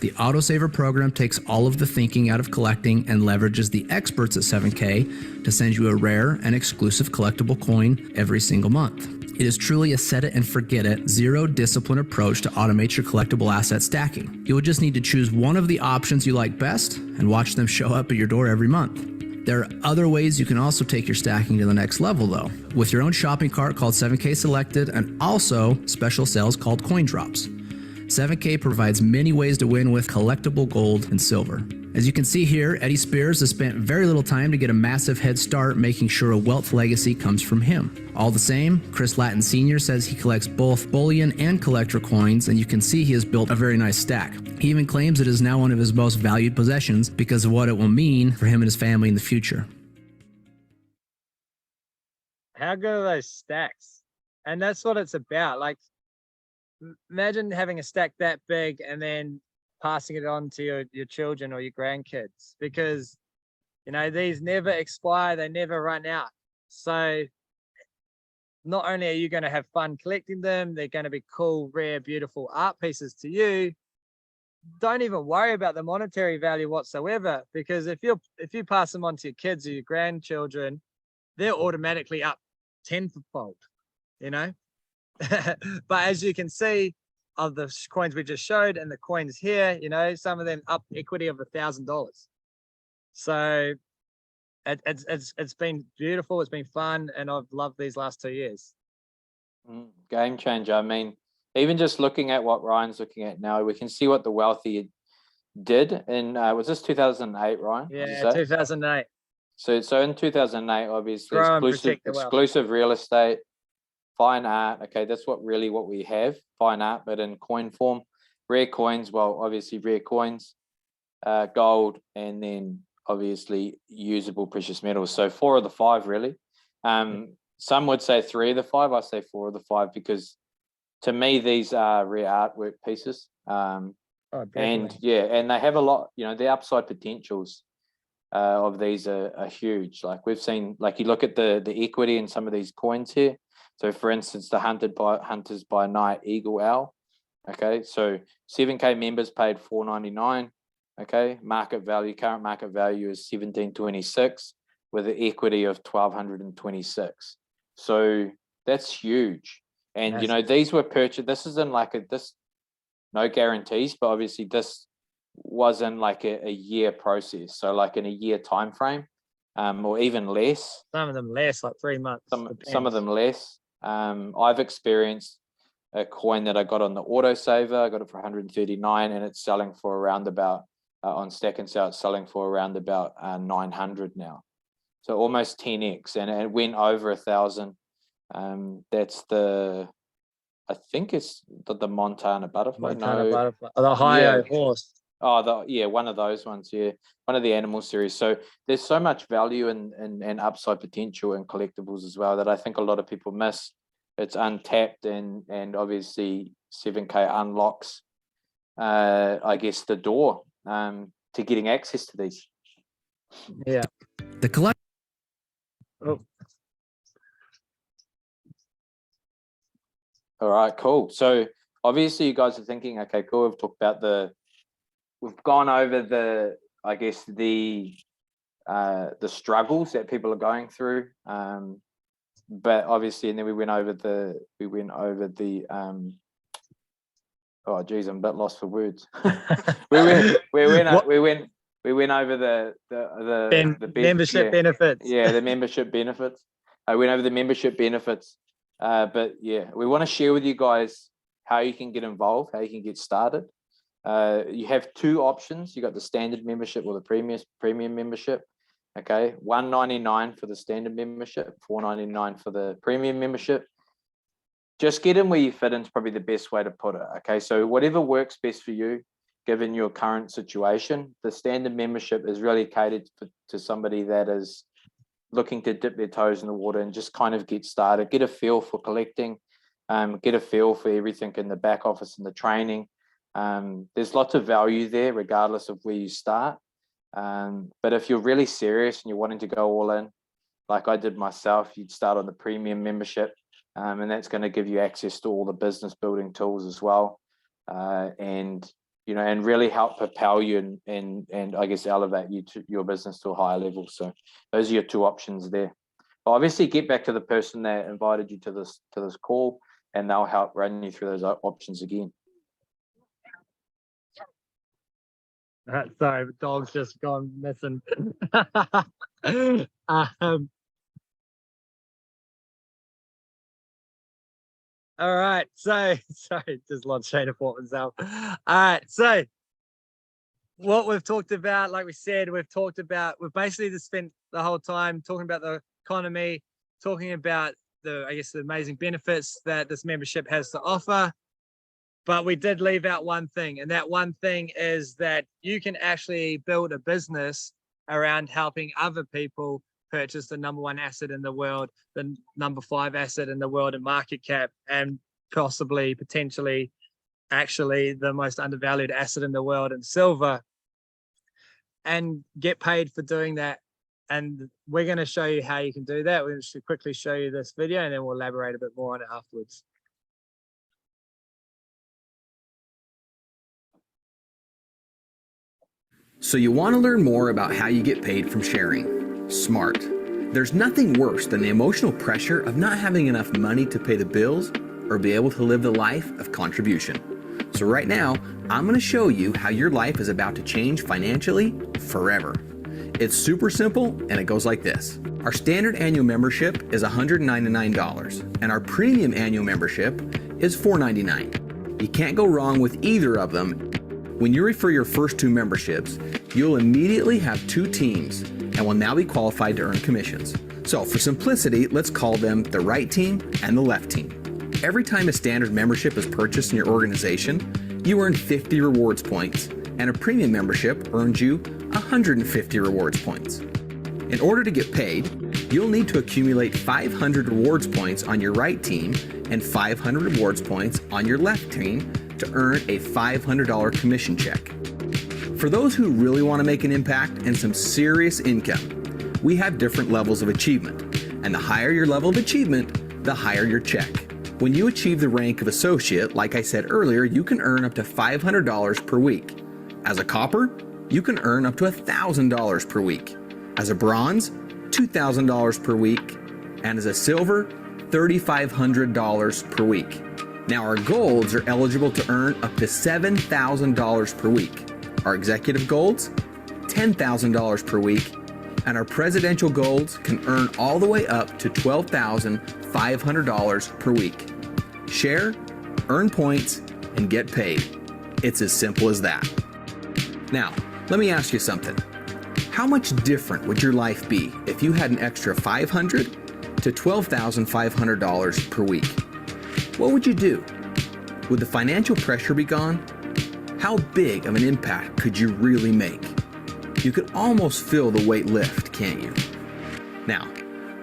The Autosaver program takes all of the thinking out of collecting and leverages the experts at 7K to send you a rare and exclusive collectible coin every single month. It is truly a set it and forget it, zero discipline approach to automate your collectible asset stacking. You will just need to choose one of the options you like best and watch them show up at your door every month. There are other ways you can also take your stacking to the next level though, with your own shopping cart called 7K Selected and also special sales called Coin Drops. 7K provides many ways to win with collectible gold and silver. As you can see here, Eddie Spears has spent very little time to get a massive head start making sure a wealth legacy comes from him. All the same, Chris Latin Sr. says he collects both bullion and collector coins, and you can see he has built a very nice stack. He even claims it is now one of his most valued possessions because of what it will mean for him and his family in the future. How good are those stacks? And that's what it's about. Like, imagine having a stack that big and then passing it on to your children or your grandkids, because you know these never expire, they never run out. So not only are you going to have fun collecting them, they're going to be cool, rare, beautiful art pieces to you. Don't even worry about the monetary value whatsoever, because if you pass them on to your kids or your grandchildren, they're automatically up tenfold, you know. But as you can see of the coins we just showed and the coins here, you know, some of them up equity of $1,000. So it's been beautiful, it's been fun, and I've loved these last 2 years. Game changer. I mean, even just looking at what Ryan's looking at now, we can see what the wealthy did in was this 2008, Ryan? Yeah, 2008. So in 2008, obviously Grow exclusive real estate, fine art. Okay, that's what we have, fine art, but in coin form. Rare coins, well, obviously rare coins, gold, and then obviously usable precious metals. So 4 of the 5 really. Some would say 3 of the 5. I say 4 of the 5 because to me these are rare artwork pieces. And yeah, and they have a lot. You know, the upside potentials of these are huge. Like we've seen, like you look at the equity in some of these coins here. So for instance, the Hunters by Night Eagle Owl. Okay, so 7K members paid $4.99. Okay, current market value is $1,726 with an equity of $1,226. So that's huge. And you know, these were purchased. This isn't like no guarantees, but obviously this wasn't like a year process. So like in a year time frame, or even less. Some of them less, like 3 months. Some of them less. I've experienced a coin that I got on the Autosaver. I got it for 139, and it's selling for around about on Stack and Sell. It's selling for around about 900 now, so almost 10x, and it went over 1,000. That's I think it's the Montana butterfly. Butterfly. Oh, the Ohio horse. Oh, one of those ones. Yeah, one of the animal series. So there's so much value and upside potential in collectibles as well that I think a lot of people miss. It's untapped, and obviously 7K unlocks, I guess, the door to getting access to these. Yeah. The collect. Oh. All right, cool. So obviously you guys are thinking, okay, cool. We've talked about we've gone over I guess the struggles that people are going through. But obviously, and then we went over the oh geez, I'm a bit lost for words. we went We went over the membership benefits. Yeah, the membership benefits. I went over the membership benefits. But yeah, we want to share with you guys how you can get involved, how you can get started. You have two options. You got the standard membership or the premium membership. Okay, $199 for the standard membership, $499 for the premium membership. Just get in where you fit in is probably the best way to put it. Okay, so whatever works best for you, given your current situation. The standard membership is really catered to somebody that is looking to dip their toes in the water and just kind of get started, get a feel for collecting, get a feel for everything in the back office and the training. There's lots of value there, regardless of where you start. But if you're really serious and you're wanting to go all in, like I did myself, you'd start on the premium membership, and that's going to give you access to all the business building tools as well, and really help propel you and I guess elevate you to your business to a higher level. So those are your two options there. But obviously, get back to the person that invited you to this call, and they'll help run you through those options again. Sorry, the dog's just gone missing. All right, so sorry, just lost train of thought myself. All right, so what we've talked about, like we said, we've basically just spent the whole time talking about the economy, talking about the amazing benefits that this membership has to offer. But we did leave out one thing, and that one thing is that you can actually build a business around helping other people purchase the #1 asset in the world, the #5 asset in the world in market cap, and potentially, actually the most undervalued asset in the world in silver, and get paid for doing that. And we're going to show you how you can do that. We're going to quickly show you this video, and then we'll elaborate a bit more on it afterwards. So you want to learn more about how you get paid from sharing? Smart. There's nothing worse than the emotional pressure of not having enough money to pay the bills or be able to live the life of contribution. So right now, I'm going to show you how your life is about to change financially forever. It's super simple, and it goes like this. Our standard annual membership is $199, and our premium annual membership is $499. You can't go wrong with either of them. When you refer your first two memberships, you'll immediately have two teams and will now be qualified to earn commissions. So for simplicity, let's call them the right team and the left team. Every time a standard membership is purchased in your organization, you earn 50 rewards points, and a premium membership earns you 150 rewards points. In order to get paid, you'll need to accumulate 500 rewards points on your right team and 500 rewards points on your left team to earn a $500 commission check. For those who really want to make an impact and some serious income, we have different levels of achievement, and the higher your level of achievement, the higher your check. When you achieve the rank of associate, like I said earlier, you can earn up to $500 per week. As a copper, you can earn up to $1,000 per week. As a bronze, $2,000 per week, and as a silver, $3,500 per week. Now our golds are eligible to earn up to $7,000 per week. Our executive golds, $10,000 per week, and our presidential golds can earn all the way up to $12,500 per week. Share, earn points, and get paid. It's as simple as that. Now, let me ask you something. How much different would your life be if you had an extra $500 to $12,500 per week? What would you do? Would the financial pressure be gone? How big of an impact could you really make? You could almost feel the weight lift, can't you? Now,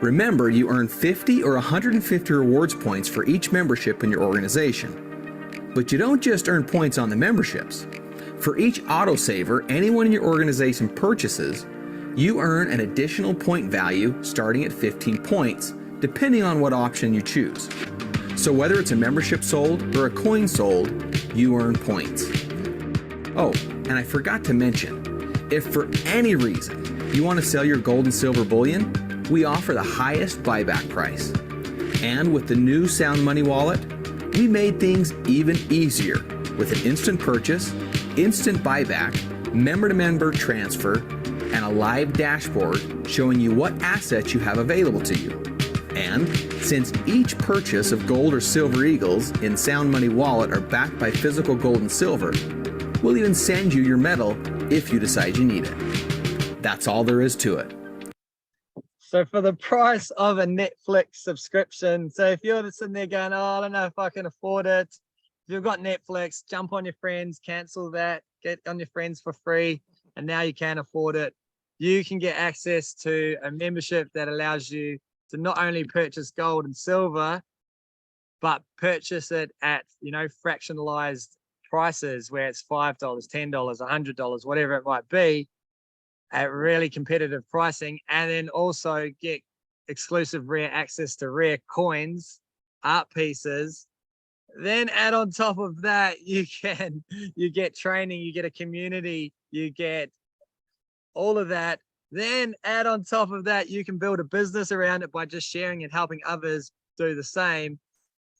remember you earn 50 or 150 rewards points for each membership in your organization. But you don't just earn points on the memberships. For each autosaver anyone in your organization purchases, you earn an additional point value starting at 15 points, depending on what option you choose. So whether it's a membership sold or a coin sold, you earn points. Oh, and I forgot to mention, if for any reason you want to sell your gold and silver bullion, we offer the highest buyback price. And with the new Sound Money wallet, we made things even easier with an instant purchase, instant buyback, member-to-member transfer, and a live dashboard showing you what assets you have available to you. And since each purchase of gold or silver eagles in Sound Money Wallet are backed by physical gold and silver, we'll even send you your metal if you decide you need it. That's all there is to it. So for the price of a Netflix subscription, so if you're sitting there going, oh, I don't know if I can afford it, if you've got Netflix, jump on your friends, cancel that, get on your friends for free, and now you can afford it. You can get access to a membership that allows you to not only purchase gold and silver, but purchase it at, you know, fractionalized prices where it's $5, $10, $100, whatever it might be, at really competitive pricing, and then also get exclusive rare access to rare coins, art pieces. Then add on top of that, you get training, you get a community, you get all of that. Then add on top of that, you can build a business around it by just sharing and helping others do the same.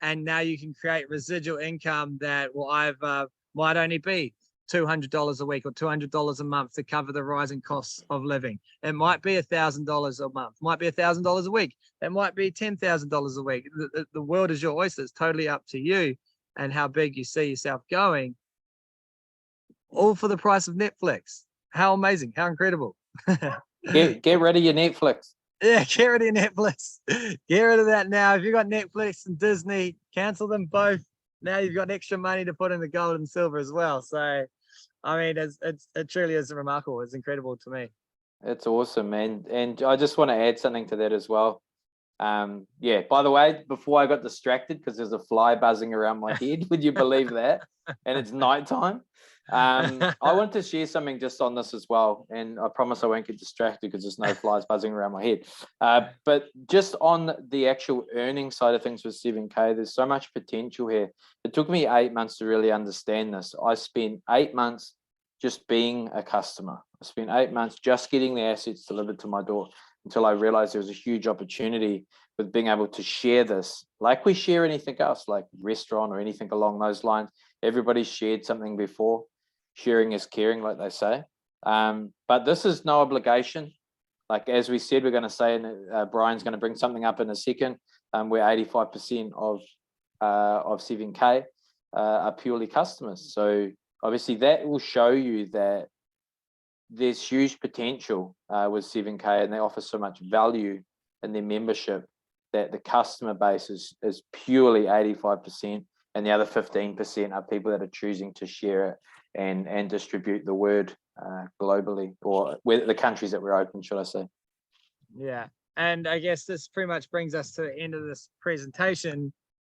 And now you can create residual income that will either might only be $200 a week or $200 a month to cover the rising costs of living. It might be $1,000 a month, might be $1,000 a week. It might be $10,000 a week. The world is your oyster. It's totally up to you and how big you see yourself going. All for the price of Netflix. How amazing, how incredible. Get rid of your Netflix. Yeah, get rid of your Netflix. Get rid of that now. If you've got Netflix and Disney, cancel them both. Now you've got extra money to put in the gold and silver as well. So, I mean, it truly is remarkable. It's incredible to me. It's awesome, man. And I just want to add something to that as well. Yeah, by the way, before I got distracted because there's a fly buzzing around my head, would you believe that? And it's nighttime. I want to share something just on this as well, and I promise I won't get distracted because there's no flies buzzing around my head. But just on the actual earning side of things with 7K, there's so much potential here. It took me 8 months to really understand this. I spent 8 months just being a customer. I spent 8 months just getting the assets delivered to my door until I realized there was a huge opportunity with being able to share this, like we share anything else, like restaurant or anything along those lines. Everybody's shared something before. Sharing is caring, like they say. But this is no obligation. Like, as we said, we're going to say, and Brian's going to bring something up in a second. Where 85% of 7K are purely customers. So obviously that will show you that there's huge potential with 7K, and they offer so much value in their membership that the customer base is purely 85%, and the other 15% are people that are choosing to share it and distribute the word globally, or the countries that we're open, should I say. Yeah, and I guess this pretty much brings us to the end of this presentation.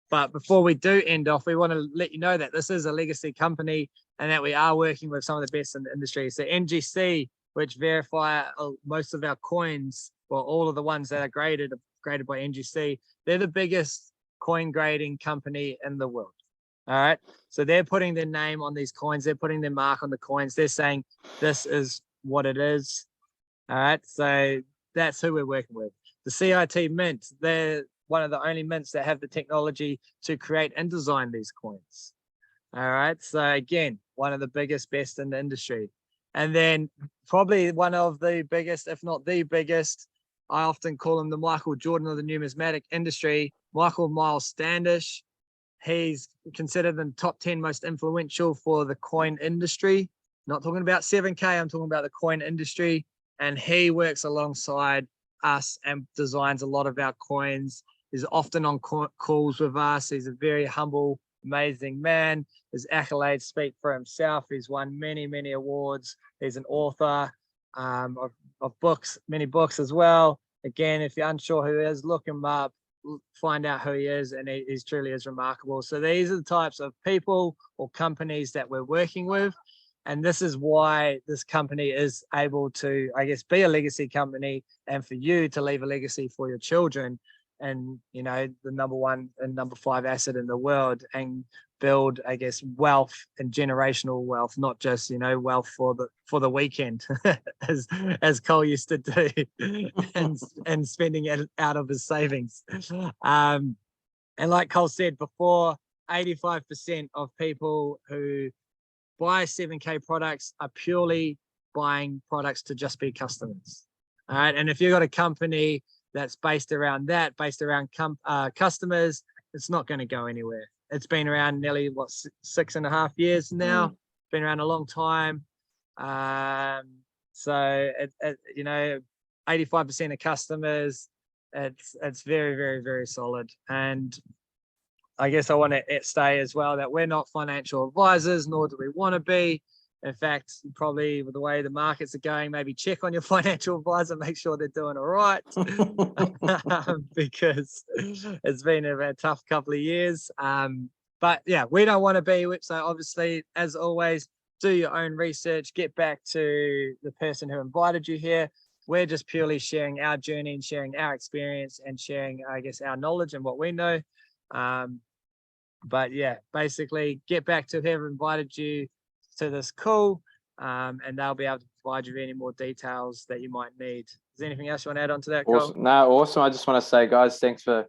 But before we do end off, we want to let you know that this is a legacy company and that we are working with some of the best in the industry. So NGC, which verify most of our coins, or all of the ones that are graded by NGC, they're the biggest coin grading company in the world. All right, so they're putting their name on these coins, they're putting their mark on the coins, they're saying this is what it is. All right, so that's who we're working with. The CIT Mint, they're one of the only mints that have the technology to create and design these coins. All right, so again, one of the biggest, best in the industry. And then probably one of the biggest, if not the biggest, I often call him the Michael Jordan of the numismatic industry, Michael Miles Standish. He's considered the top 10 most influential for the coin industry. Not talking about 7K, I'm talking about the coin industry. And he works alongside us and designs a lot of our coins. He's often on calls with us. He's a very humble, amazing man. His accolades speak for himself. He's won many, many awards. He's an author of books, many books as well. Again, if you're unsure who he is, look him up. Find out who he is, and he truly is remarkable. So these are the types of people or companies that we're working with, and this is why this company is able to, I guess, be a legacy company, and for you to leave a legacy for your children, and you know, the number 1 and number 5 asset in the world, and build, I guess, wealth and generational wealth, not just, you know, wealth for the weekend, as Cole used to do, and spending it out of his savings. And like Cole said before, 85% of people who buy 7K products are purely buying products to just be customers. All right. And if you've got a company that's based around that, based around customers, it's not going to go anywhere. It's been around nearly, what, 6.5 years now, been around a long time. So, you know, 85% of customers, it's very, very, very solid. And I guess I want to say as well that we're not financial advisors, nor do we want to be. In fact, probably with the way the markets are going, maybe check on your financial advisor, make sure they're doing all right, because it's been a tough couple of years. But yeah, we don't want to be. So obviously, as always, do your own research, get back to the person who invited you here. We're just purely sharing our journey and sharing our experience and sharing, I guess, our knowledge and what we know. But yeah, basically get back to whoever invited you to this call, and they'll be able to provide you with any more details that you might need. Is there anything else you want to add on to that, Cole? Awesome. No, awesome. I just want to say, guys, thanks for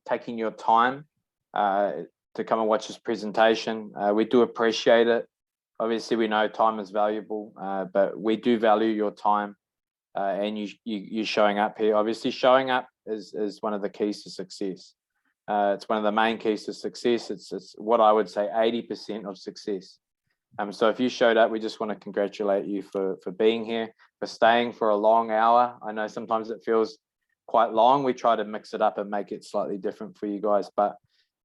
taking your time to come and watch this presentation. We do appreciate it. Obviously, we know time is valuable, but we do value your time and you showing up here. Obviously, showing up is one of the keys to success. It's one of the main keys to success. It's what I would say 80% of success. So if you showed up, we just want to congratulate you for being here, for staying for a long hour. I know sometimes it feels quite long. We try to mix it up and make it slightly different for you guys, but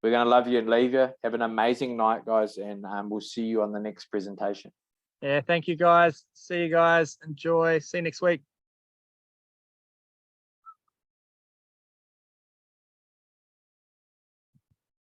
we're going to love you and leave you. Have an amazing night, guys, and we'll see you on the next presentation. Yeah, thank you, guys. See you guys. Enjoy. See you next week.